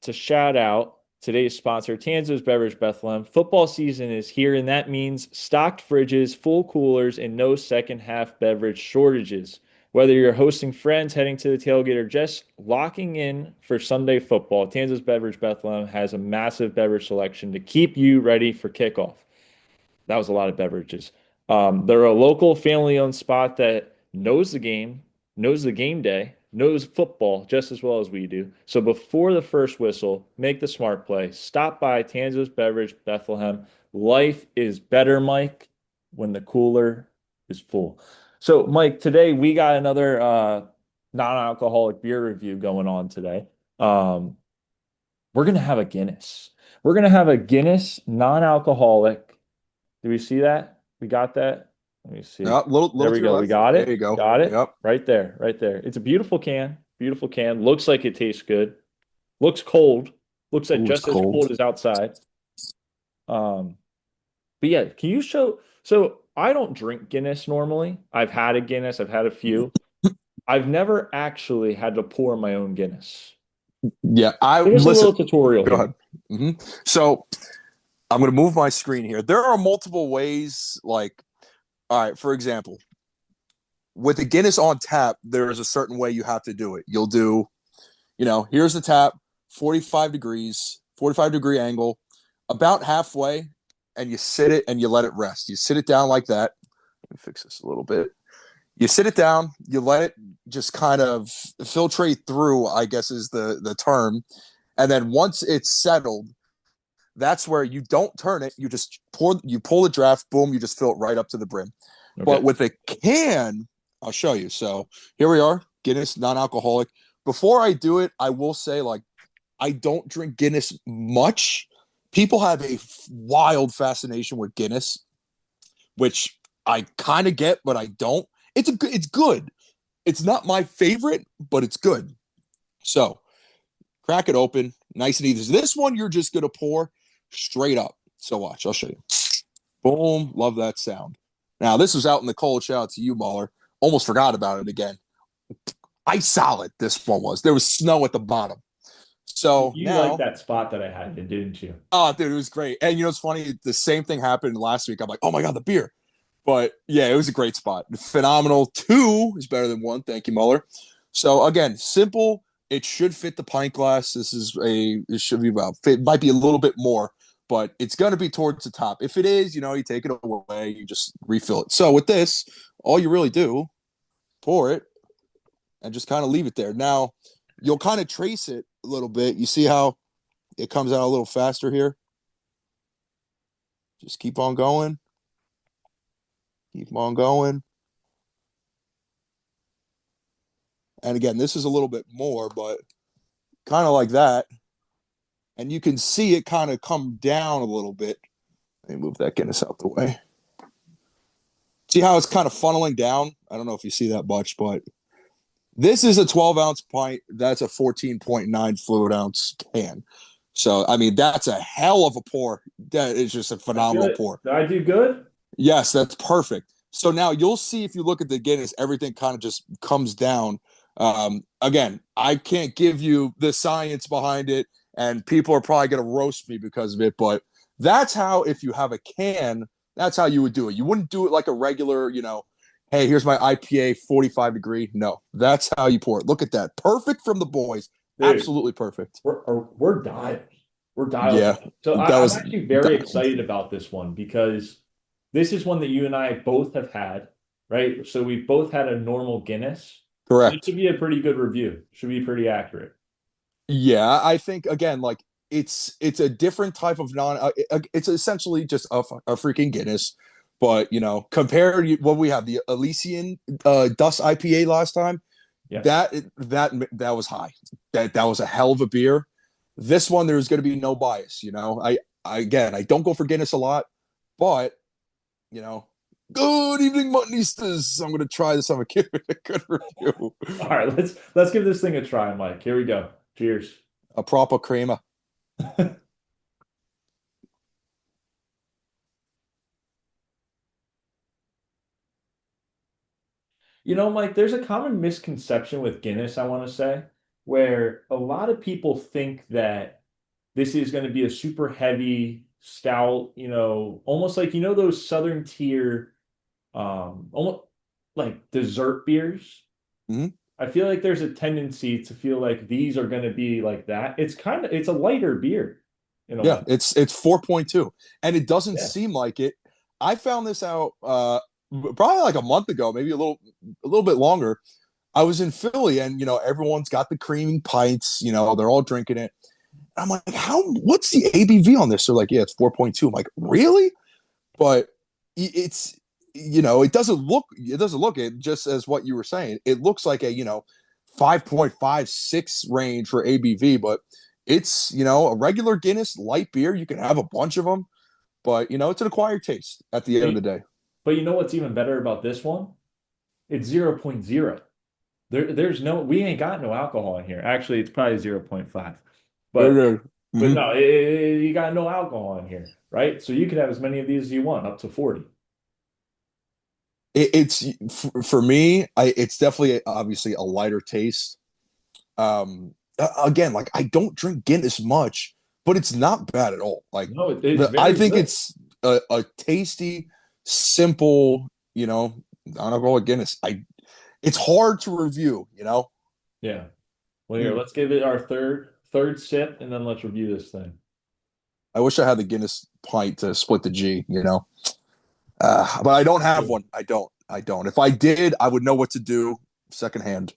to shout out today's sponsor, Tanczos Beverages Bethlehem. Football season is here, and that means stocked fridges, full coolers, and no second half beverage shortages. Whether you're hosting friends, heading to the tailgate, or just locking in for Sunday football, Tanczos Beverage Bethlehem has a massive beverage selection to keep you ready for kickoff. That was a lot of beverages. They're a local family-owned spot that knows the game, knows the game day, knows football just as well as we do. So before the first whistle, make the smart play. Stop by Tanzos Beverage Bethlehem. Life is better, Mike, when the cooler is full. So, Mike, today we got another non-alcoholic beer review going on today. We're gonna have a Guinness. We're gonna have a Guinness non-alcoholic. Do we see that? We got that? Let me see. There Little we to your go. We left. got There it. you go. Got it. Yep. Right there. Right there. It's a beautiful can. Beautiful can. Looks like it tastes good. Looks cold. Looks like Ooh, it's just as cold. cold as outside. Um, but yeah, can you show? So I don't drink Guinness normally. I've had a Guinness. I've had a few. I've never actually had to pour my own Guinness. Yeah, I Give us a listen. little tutorial Go here. ahead. So I'm going to move my screen here. There are multiple ways. Like, all right, for example, with the Guinness on tap, there is a certain way you have to do it. You'll do, here's the tap, 45 degrees, 45-degree angle, about halfway, and you sit it and you let it rest. You sit it down like that. Let me fix this a little bit. You sit it down, you let it just kind of filtrate through, I guess is the term. And then once it's settled, that's where you don't turn it. You just pull the draft, boom, you just fill it right up to the brim. But Okay. with a can, I'll show you. So here we are, Guinness, non-alcoholic. Before I do it, I will say, like, I don't drink Guinness much. People have a wild fascination with Guinness, which I kind of get, but I don't. It's good. It's not my favorite, but it's good. So crack it open, nice and easy. This one you're just gonna pour straight up. So watch, I'll show you. Boom, love that sound. Now this was out in the cold. Shout out to you, Mahler. Almost forgot about it again. Ice solid. This one was. There was snow at the bottom. So You like now, that spot that I had, didn't you? oh, dude, it was great. And it's funny. The same thing happened last week. I'm like, oh my god, the beer. But yeah, it was a great spot. Phenomenal. 2 is better than 1. Thank you, Muller. So again, simple. It should fit the pint glass. It should be about, it might be a little bit more, but it's going to be towards the top. If it is, you take it away, you just refill it. So with this, all you really do, pour it and just kind of leave it there. Now, you'll kind of trace it a little bit. You see how it comes out a little faster here? Just keep on going. Keep on going. And again, this is a little bit more, but kind of like that. And you can see it kind of come down a little bit. Let me move that Guinness out the way. See how it's kind of funneling down? I don't know if you see that much, but this is a 12-ounce pint. That's a 14.9 fluid ounce can. So, I mean, that's a hell of a pour. That is just a That's phenomenal good. pour. Did I do good? Yes, that's perfect. So now you'll see if you look at the Guinness, everything kind of just comes down. Again, I can't give you the science behind it, and people are probably going to roast me because of it, but that's how, if you have a can That's how you would do it. You wouldn't do it like a regular, hey, here's my IPA 45 degree. No, that's how you pour it. Look at that. Perfect from the boys. Dude, Absolutely perfect. we're dialed. We're dialed Yeah, in. So that I'm was actually very dialed. excited about this one because this is one that you and I both have had, right? So we've both had a normal Guinness. So this Correct. should be a pretty good review. Should be pretty accurate. Yeah, I think again, like it's a different type of it's essentially just a freaking Guinness, but compare what we have the Elysian Dust IPA last time. Yeah. That was high. That was a hell of a beer. This one, there's going to be no bias. I don't go for Guinness a lot, but you know, good evening, Muttonistas. I'm going to try this. I'm going to give it a good review. All right, let's give this thing a try, Mike. Here we go. Cheers. A proper crema. Mike, there's a common misconception with Guinness, I want to say, where a lot of people think that this is going to be a super heavy, stout, almost like, those Southern tier, almost like dessert beers. Mhm. I feel like there's a tendency to feel like these are going to be like that. It's a lighter beer in a Yeah, way. it's 4.2, and it doesn't Yeah. seem like it. I found this out probably like a month ago, maybe a little bit longer. I was in Philly, and everyone's got the creaming pints. They're all drinking it. I'm like, what's the ABV on this? They're like, yeah, it's 4.2. I'm like, really? But it's it doesn't look it just as what you were saying. It looks like a 5.56 range for ABV, but it's a regular Guinness light beer. You can have a bunch of them, but it's an acquired taste at the end But, of the day. but you know what's even better about this one? It's zero point 0. We ain't got no alcohol in here. Actually, it's probably 0.5. But Mm-hmm. no, you got no alcohol in here, right? So you can have as many of these as you want, up to 40. It's for me. It's definitely obviously a lighter taste. Again, like I don't drink Guinness much, but it's not bad at all. Like No, it's I very think good. it's a tasty, simple, non-alcoholic Guinness. It's hard to review. Yeah. Well, here, Mm. let's give it our third sip, and then let's review this thing. I wish I had the Guinness pint to split the G. But I don't have one. I don't. I don't. If I did, I would know what to do secondhand.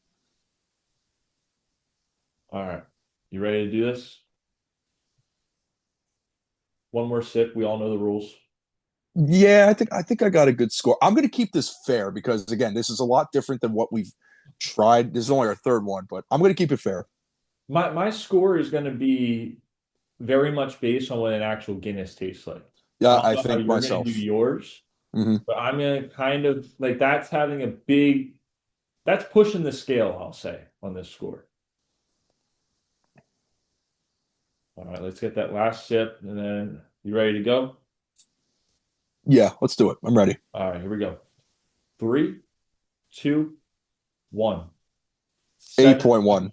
All right. You ready to do this? One more sip. We all know the rules. Yeah, I think I got a good score. I'm going to keep this fair because again, this is a lot different than what we've tried. This is only our third one, but I'm going to keep it fair. My score is going to be very much based on what an actual Guinness tastes like. I Yeah, don't I know how think you're going to do myself. yours, Hmm. but I'm going to kind of like that's pushing the scale, I'll say, on this score. All right, let's get that last sip, and then you ready to go? Yeah, let's do it. I'm ready. All right, here we go. Three, two, one. Eight Seven. point one.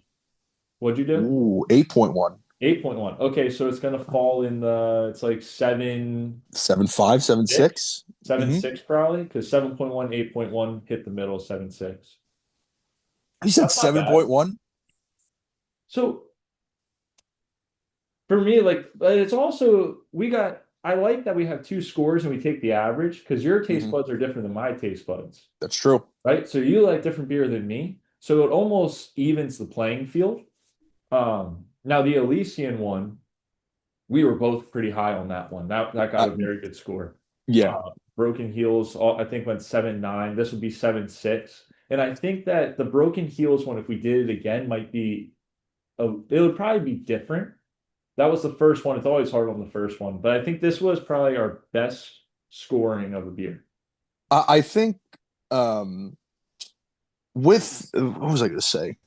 What'd you do? Ooh, 8.1. 8.1. Okay, so it's gonna fall in it's like 7.5, 7.6. 7.6. Seven Mm-hmm. six probably, because 7.1, 8.1 hit the middle, 7.6. You said That's not bad. 7.1? So for me, like it's also I like that we have two scores and we take the average because your taste Hmm. buds are different than my taste buds, That's true. right? So you like different beer than me. So it almost evens the playing field. Now the Elysian one, we were both pretty high on that one. That got Uh, a very good score. yeah. Broken Heels, I think went 7.9. This would be 7.6. And I think that the Broken Heels one, if we did it again, it would probably be different. That was the first one. It's always hard on the first one, but I think this was probably our best scoring of a beer. I think um, with what was I going to say?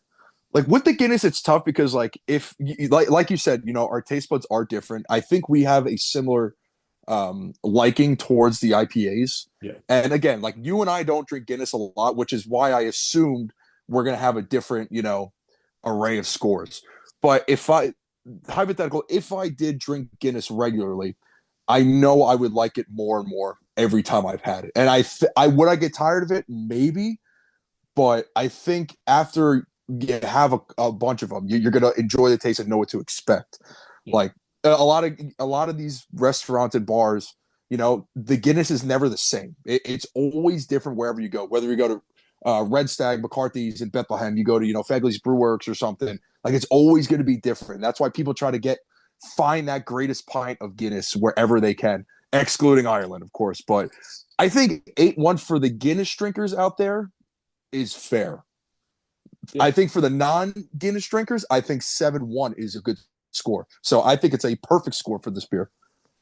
Like with the Guinness, it's tough because like if like you said, our taste buds are different. I think we have a similar liking towards the IPAs. Yeah. And again, like you and I don't drink Guinness a lot, which is why I assumed we're gonna have a different, array of scores. But if I did drink Guinness regularly, I know I would like it more and more every time I've had it. And I would I get tired of it? Maybe, but I think after you have a bunch of them, you're gonna enjoy the taste and know what to expect. Yeah. Like a lot of these restaurants and bars, the Guinness is never the same. It's always different wherever you go. Whether you go to Red Stag, McCarthy's in Bethlehem, you go to Fegley's Brew Works or something. Like it's always going to be different. That's why people try to find that greatest pint of Guinness wherever they can, excluding Ireland, of course. But I think 8-1 for the Guinness drinkers out there is fair. Yeah. I think for the non-Guinness drinkers, I think 7-1 is a good score. So I think it's a perfect score for this beer.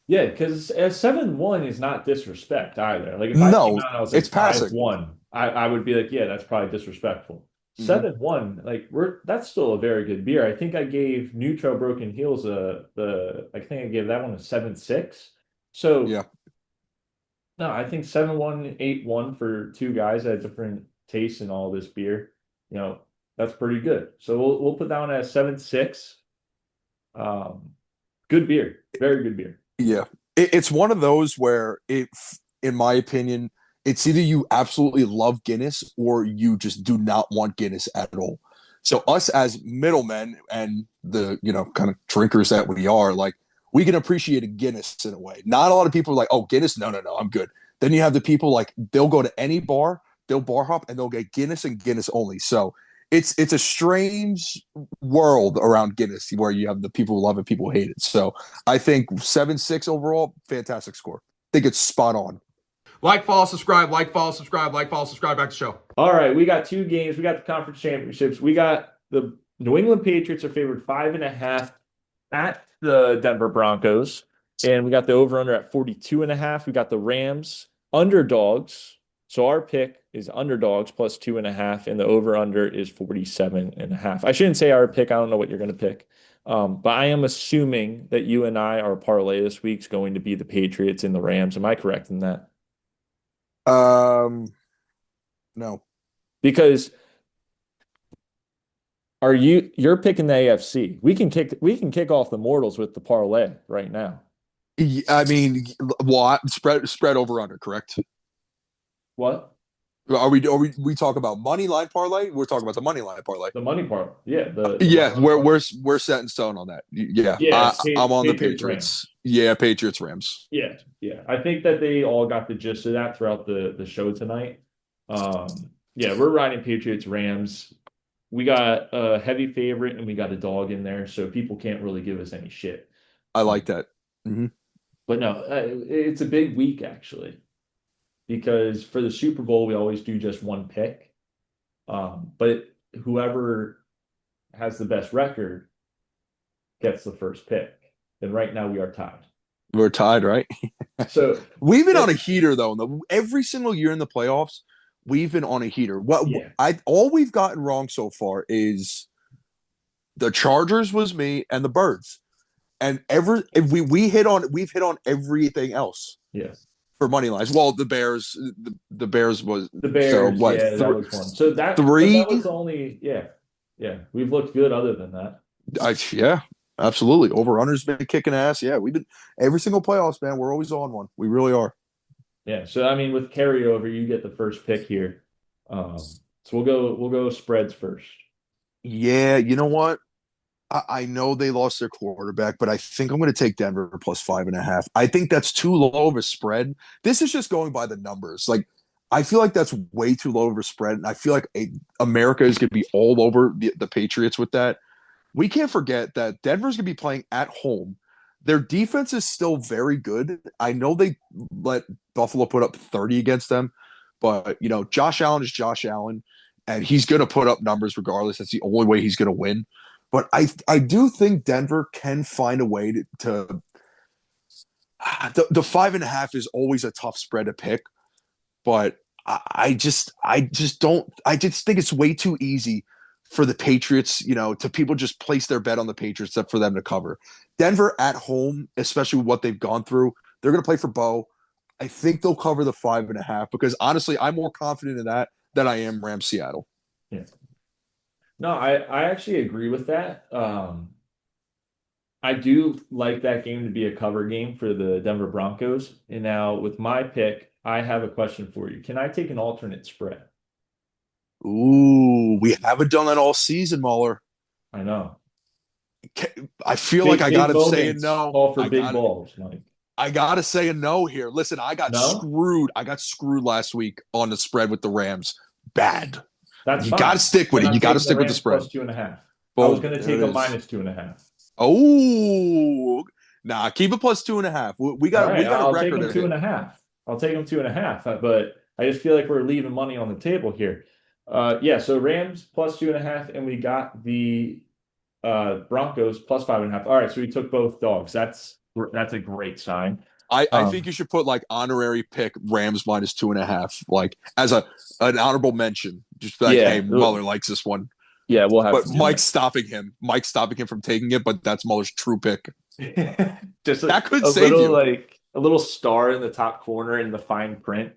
Yeah, because 7-1 is not disrespect either. Like if I came No, out and I was like it's passing. 5-1, I would be like, yeah, that's probably disrespectful. Mm-hmm. 7-1, like that's still a very good beer. I think I gave Neutro Broken Heels I think I gave that one a 7.6. So Yeah. no, I think 7-1, 8-1 for two guys that have different tastes in all this beer. That's pretty good. So we'll put down as 7.6. Good beer, very good beer. Yeah. It's one of those where in my opinion, it's either you absolutely love Guinness or you just do not want Guinness at all. So us as middlemen and the, kind of drinkers that we are, like we can appreciate a Guinness in a way. Not a lot of people are like, oh, Guinness, no, I'm good. Then you have the people like they'll go to any bar, they'll bar hop and they'll get Guinness and Guinness only. So it's a strange world around Guinness where you have the people who love it, people who hate it. So I think 7-6 overall, fantastic score. I think it's spot on. Like, follow, subscribe, back to the show. All right, we got two games. We got the conference championships. We got the New England Patriots are favored 5.5 at the Denver Broncos. And we got the over-under at 42.5. We got the Rams underdogs. So our pick is underdogs plus 2.5, and the over-under is 47.5. I shouldn't say our pick. I don't know what you're going to pick. But I am assuming that you and our parlay this week is going to be the Patriots and the Rams. Am I correct in that? No. Because you're picking the AFC. We can kick off the mortals with the parlay right now. I mean, spread over under, correct? What? Are we talk about money line parlay? We're talking about the money line parlay. The money part. Yeah. Yeah, we're set in stone on that. Yeah. I'm on the Patriots. Rams. Yeah, Patriots Rams. Yeah. I think that they all got the gist of that throughout the show tonight. Yeah, we're riding Patriots Rams. We got a heavy favorite and we got a dog in there, so people can't really give us any shit. I like that. Mm-hmm. But no, it's a big week actually, because for the Super Bowl we always do just one pick. But whoever has the best record gets the first pick. And right now we are tied. We're tied, right? So we've been on a heater though. Every single year in the playoffs, we've been on a heater. All we've gotten wrong so far is the Chargers was me and the Birds. And we've hit on everything else. Yes. For money lines. Well, the Bears was the Bears. So what? Yeah, that was one. So that was only We've looked good other than that. Yeah, absolutely. Over-under's been kicking ass. Yeah, we've been every single playoffs, man. We're always on one. We really are. Yeah. So I mean, with carryover, you get the first pick here. So we'll go spreads first. Yeah, you know what? I know they lost their quarterback, but I think I'm going to take Denver plus 5.5. I think that's too low of a spread. This is just going by the numbers. Like, I feel like that's way too low of a spread, and I feel like America is going to be all over the Patriots with that. We can't forget that Denver's going to be playing at home. Their defense is still very good. I know they let Buffalo put up 30 against them, but Josh Allen is Josh Allen, and he's going to put up numbers regardless. That's the only way he's going to win. But I do think Denver can find a way to the 5.5 is always a tough spread to pick, but I just think it's way too easy for the Patriots, to people just place their bet on the Patriots for them to cover. Denver at home, especially with what they've gone through, they're going to play for Bo. I think they'll cover the 5.5 because honestly, I'm more confident in that than I am Rams Seattle. Yeah. No, I actually agree with that. I do like that game to be a cover game for the Denver Broncos. And now with my pick, I have a question for you. Can I take an alternate spread? Ooh, we haven't done that all season, Muller. I know. I feel like I Big gotta say a moments no. call for big balls, Mike. I gotta say a no here. Listen, I got No? screwed. I got screwed last week on the spread with the Rams. Bad. That's You fine. gotta stick with Then it. I'm You gotta taking the stick with the Rams spread. plus 2.5. I was Boom. going to There take it a is. minus 2.5. Oh, nah. Keep it plus 2.5. We All got right, a I'll take record them to two hit. and a half. I'll take them 2.5, but I just feel like we're leaving money on the table here. Yeah, so Rams plus 2.5, and we got the Broncos plus 5.5. All right, so we took both dogs. That's a great sign. I think you should put like honorary pick Rams minus 2.5, like as an honorable mention. Just like, Yeah. hey, Muller likes this one. Yeah, we'll have But to do Mike's stopping him. Mike's stopping him from taking it, but that's Muller's true pick. that. Just That could a save little you. like a little star in the top corner in the fine print.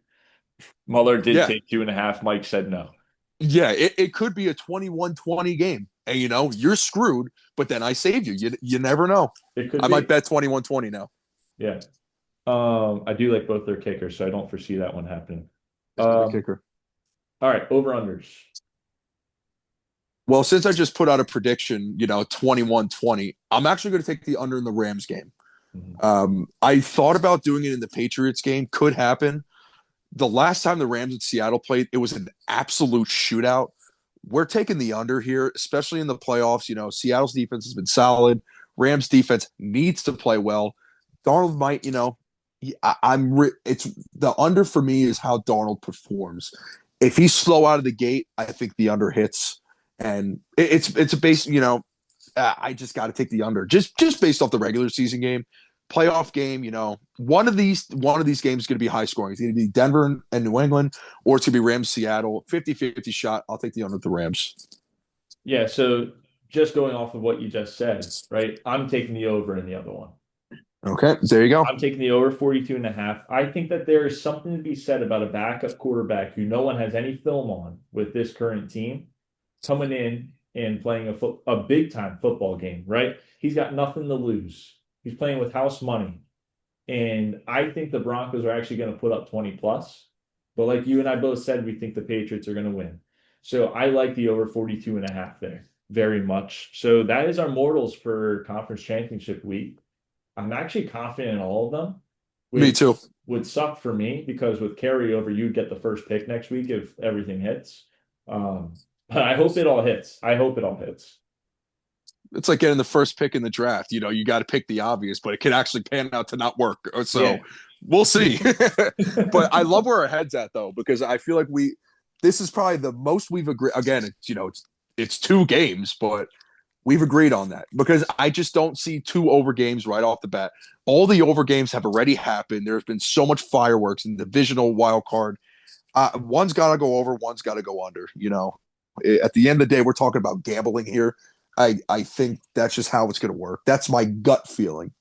Muller did Yeah. take 2.5. Mike said no. Yeah, it could be a 21-20 game. And you're screwed, but then I saved you. You never know. It could I be. might bet 21-20 now. Yeah. I do like both their kickers, so I don't foresee that one happening. Kicker. All right, over-unders. Well, since I just put out a prediction, 21-20, I'm actually going to take the under in the Rams game. I thought about doing it in the Patriots game. Could happen. The last time the Rams and Seattle played, it was an absolute shootout. We're taking the under here, especially in the playoffs. Seattle's defense has been solid. Rams defense needs to play well. Darnold might, it's the under for me is how Darnold performs. If he's slow out of the gate, I think the under hits, and it's a base. I just got to take the under just based off the regular season game. Playoff game, one of these games is going to be high scoring. It's going to be Denver and New England, or it's going to be Rams Seattle. 50-50 shot. I'll take the under with the Rams. Yeah, so just going off of what you just said, right? I'm taking the over in the other one. Okay, there you go. I'm taking the over 42.5. I think that there is something to be said about a backup quarterback who no one has any film on with this current team coming in and playing a big time football game, right? He's got nothing to lose. He's playing with house money. And I think the Broncos are actually going to put up 20 plus. But like you and I both said, we think the Patriots are going to win. So I like the over 42.5 there very much. So that is our mortals for conference championship week. I'm actually confident in all of them. Me too. Would suck for me because with carryover, you'd get the first pick next week if everything hits. But I hope it all hits. It's like getting the first pick in the draft. You got to pick the obvious, but it can actually pan out to not work. So we'll see. But I love where our head's at though, because I feel like this is probably the most we've agreed. Again, it's 2 games, but we've agreed on that because I just don't see 2 over games right off the bat. All the over games have already happened. There's been so much fireworks in the divisional wild card. One's got to go over, one's got to go under. At the end of the day, we're talking about gambling here. I think that's just how it's going to work. That's my gut feeling.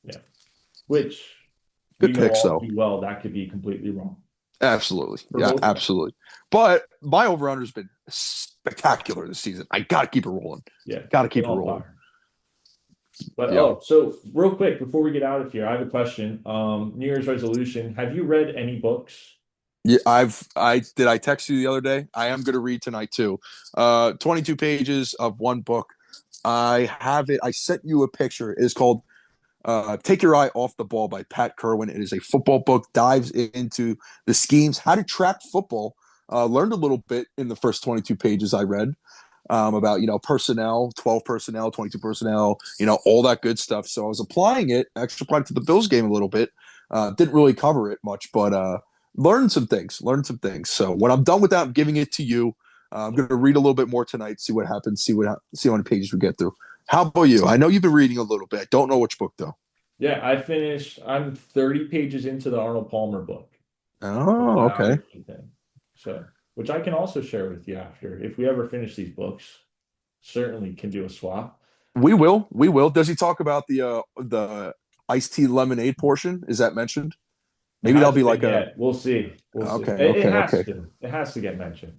Yeah. Which good picks though. Well, that could be completely wrong. Absolutely. Yeah, absolutely. But my over-under has been spectacular this season. I got to keep it rolling. Yeah. Got to keep it rolling. Fire. But so real quick, before we get out of here, I have a question. New Year's resolution. Have you read any books? Yeah, did I text you the other day? I am going to read tonight too. 22 pages of one book. I have it. I sent you a picture. It is called Take Your Eye Off the Ball by Pat Kerwin. It is a football book, dives into the schemes, how to track football. Learned a little bit in the first 22 pages I read about, personnel, 12 personnel, 22 personnel, all that good stuff. So I was applying it, actually applied it to the Bills game a little bit. Didn't really cover it much, but learned some things. So when I'm done with that, I'm giving it to you. I'm going to read a little bit more tonight, see what happens, see how many pages we get through. How about you? I know you've been reading a little bit. I don't know which book, though. Yeah, I'm 30 pages into the Arnold Palmer book. Oh, okay. So, which I can also share with you after. If we ever finish these books, certainly can do a swap. We will. Does he talk about the iced tea lemonade portion? Is that mentioned? Maybe that'll be like We'll see. Okay. It has to get mentioned.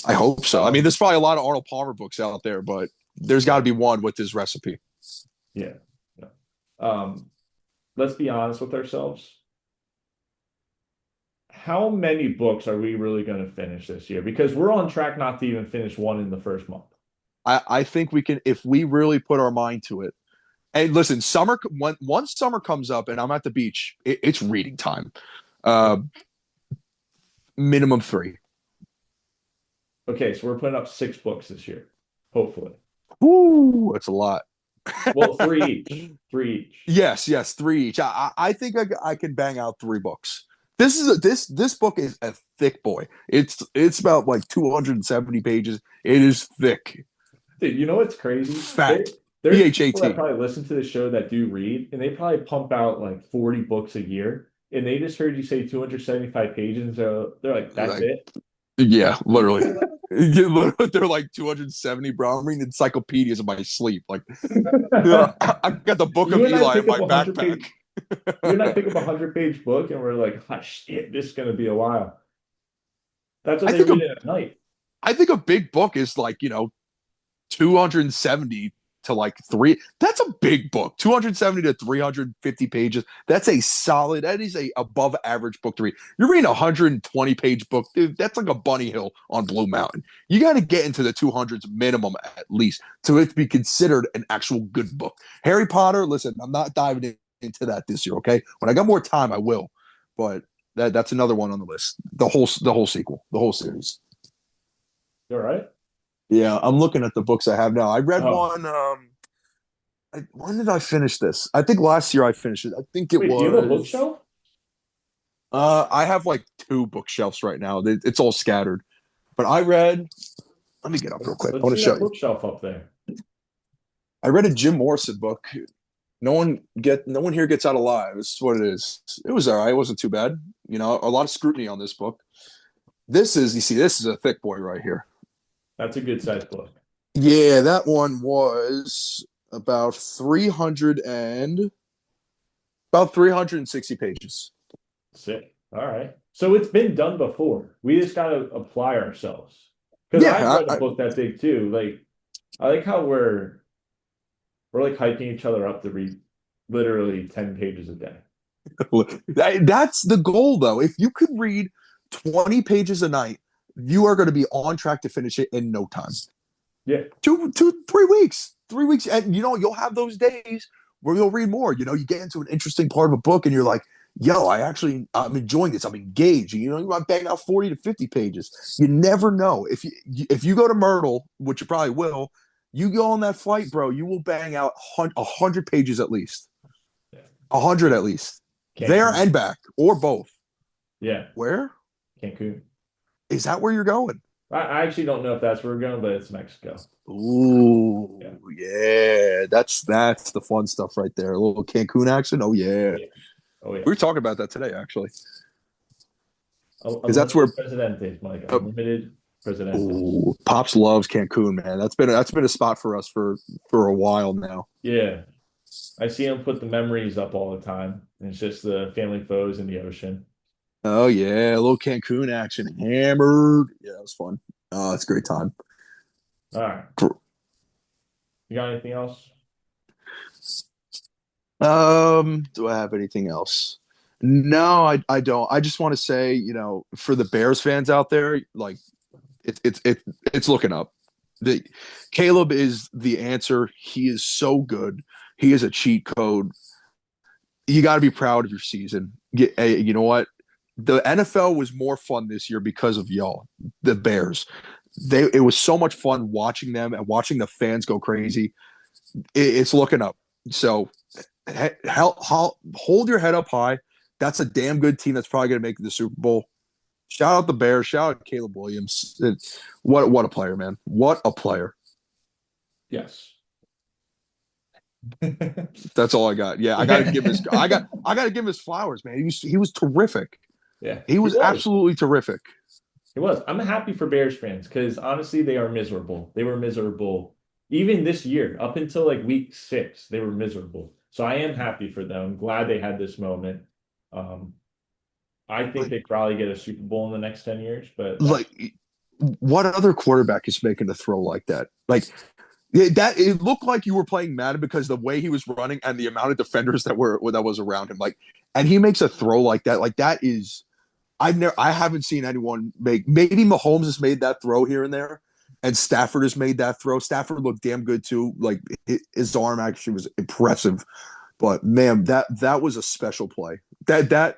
I hope so. I mean, there's probably a lot of Arnold Palmer books out there, but there's got to be one with his recipe. Yeah. let's be honest with ourselves. How many books are we really going to finish this year? Because we're on track not to even finish one in the first month. I think we can, if we really put our mind to it. And listen, once summer comes up and I'm at the beach, it's reading time. Minimum 3. Okay, so we're putting up 6 books this year, hopefully. Woo, that's a lot. Well, 3 each. 3 each. Yes, 3 each. I think I can bang out 3 books. This book is a thick boy. It's about like 270 pages. It is thick. Dude, you know what's crazy? Fat. There's people that PHAT. probably listen to the show that do read, and they probably pump out like 40 books a year, and they just heard you say 275 pages, so they're like, that's it? Yeah, literally. They're like 270, bro. I'm reading encyclopedias in my sleep. Like, I got the book of Eli in my backpack. You and I pick up a 100-page book, and we're like, oh, shit, this is going to be a while. That's what they read it at night. I think a big book is like, 270 to like 3. That's a big book. 270 to 350 pages. That is a above average book to read. You're reading a 120-page book, dude. That's like a bunny hill on Blue Mountain. You got to get into the 200s minimum at least to it to be considered an actual good book. Harry Potter, listen, I'm not diving into that this year, okay? When I got more time, I will. But that's another one on the list. The whole sequel, the whole series. You all right? Yeah, I'm looking at the books I have now. I read one. When did I finish this? I think last year I finished it. I think it was. Do you have a bookshelf? I have like 2 bookshelves right now. It's all scattered. But I read. Let me get up real quick. I want to show you. Bookshelf up there. I read a Jim Morrison book. No one here gets out alive. This is what it is. It was all right. It wasn't too bad. A lot of scrutiny on this book. This is a thick boy right here. That's a good size book. Yeah, that one was about 360 pages. Sick. All right. So it's been done before. We just got to apply ourselves. Because I read a book that big too. Like, I like how we're like hyping each other up to read literally 10 pages a day. That's the goal, though. If you could read 20 pages a night, you are going to be on track to finish it in no time. Yeah. 3 weeks. 3 weeks. And, you'll have those days where you'll read more. You get into an interesting part of a book and you're like, yo, I'm enjoying this. I'm engaged. You might bang out 40 to 50 pages. You never know. If you go to Myrtle, which you probably will, you go on that flight, bro, you will bang out 100 pages at least. 100 at least. Cancun. There and back, or both. Yeah. Where? Cancun. Is that where you're going? I actually don't know if that's where we're going, but it's Mexico. Ooh, yeah. That's the fun stuff right there. A little Cancun action. Oh yeah. We were talking about that today, actually. Because that's where Presidente, Mike. Unlimited Presidente. Ooh, Pops loves Cancun, man. That's been a spot for us for a while now. Yeah. I see him put the memories up all the time. And it's just the family photos in the ocean. Oh yeah, a little Cancun action, hammered. Yeah, it was fun. Oh, it's a great time. All right. You got anything else? Do I have anything else? No, I don't. I just want to say, for the Bears fans out there, like it's looking up. Caleb is the answer. He is so good. He is a cheat code. You got to be proud of your season. You know what? The NFL was more fun this year because of y'all, the Bears. It was so much fun watching them and watching the fans go crazy. It's looking up. So hold your head up high. That's a damn good team that's probably going to make the Super Bowl. Shout out the Bears. Shout out Caleb Williams. What a player, man. What a player. Yes. That's all I got. Yeah, I got to give him his flowers, man. He was terrific. Yeah. He was absolutely terrific. He was. I'm happy for Bears fans because honestly, they are miserable. They were miserable even this year up until like week 6. They were miserable. So I am happy for them. I'm glad they had this moment. I think they probably get a Super Bowl in the next 10 years. But what other quarterback is making a throw like that? Like It looked like you were playing Madden because the way he was running and the amount of defenders that was around him. Like, and he makes a throw like that. Like that is, I haven't seen anyone make. Maybe Mahomes has made that throw here and there, and Stafford has made that throw. Stafford looked damn good too. Like his arm actually was impressive. But man, that was a special play. That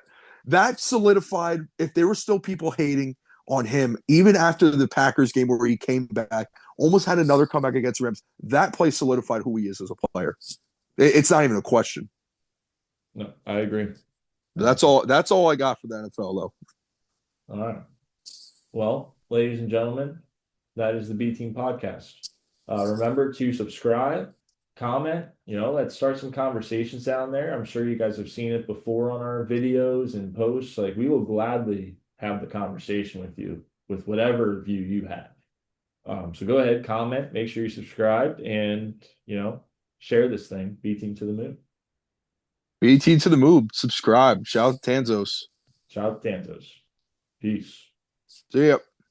solidified. If there were still people hating on him, even after the Packers game where he came back, almost had another comeback against the Rams, that play solidified who he is as a player. It's not even a question. No, I agree. That's all. That's all I got for the NFL, though. All right. Well, ladies and gentlemen, that is the B Team podcast. Remember to subscribe, comment. Let's start some conversations down there. I'm sure you guys have seen it before on our videos and posts. Like, we will gladly have the conversation with you with whatever view you have. So go ahead, comment, make sure you subscribe, and share this thing. B Team to the moon. BT to the move. Subscribe. Shout out to Tanczos. Shout out to Tanczos. Peace. See ya.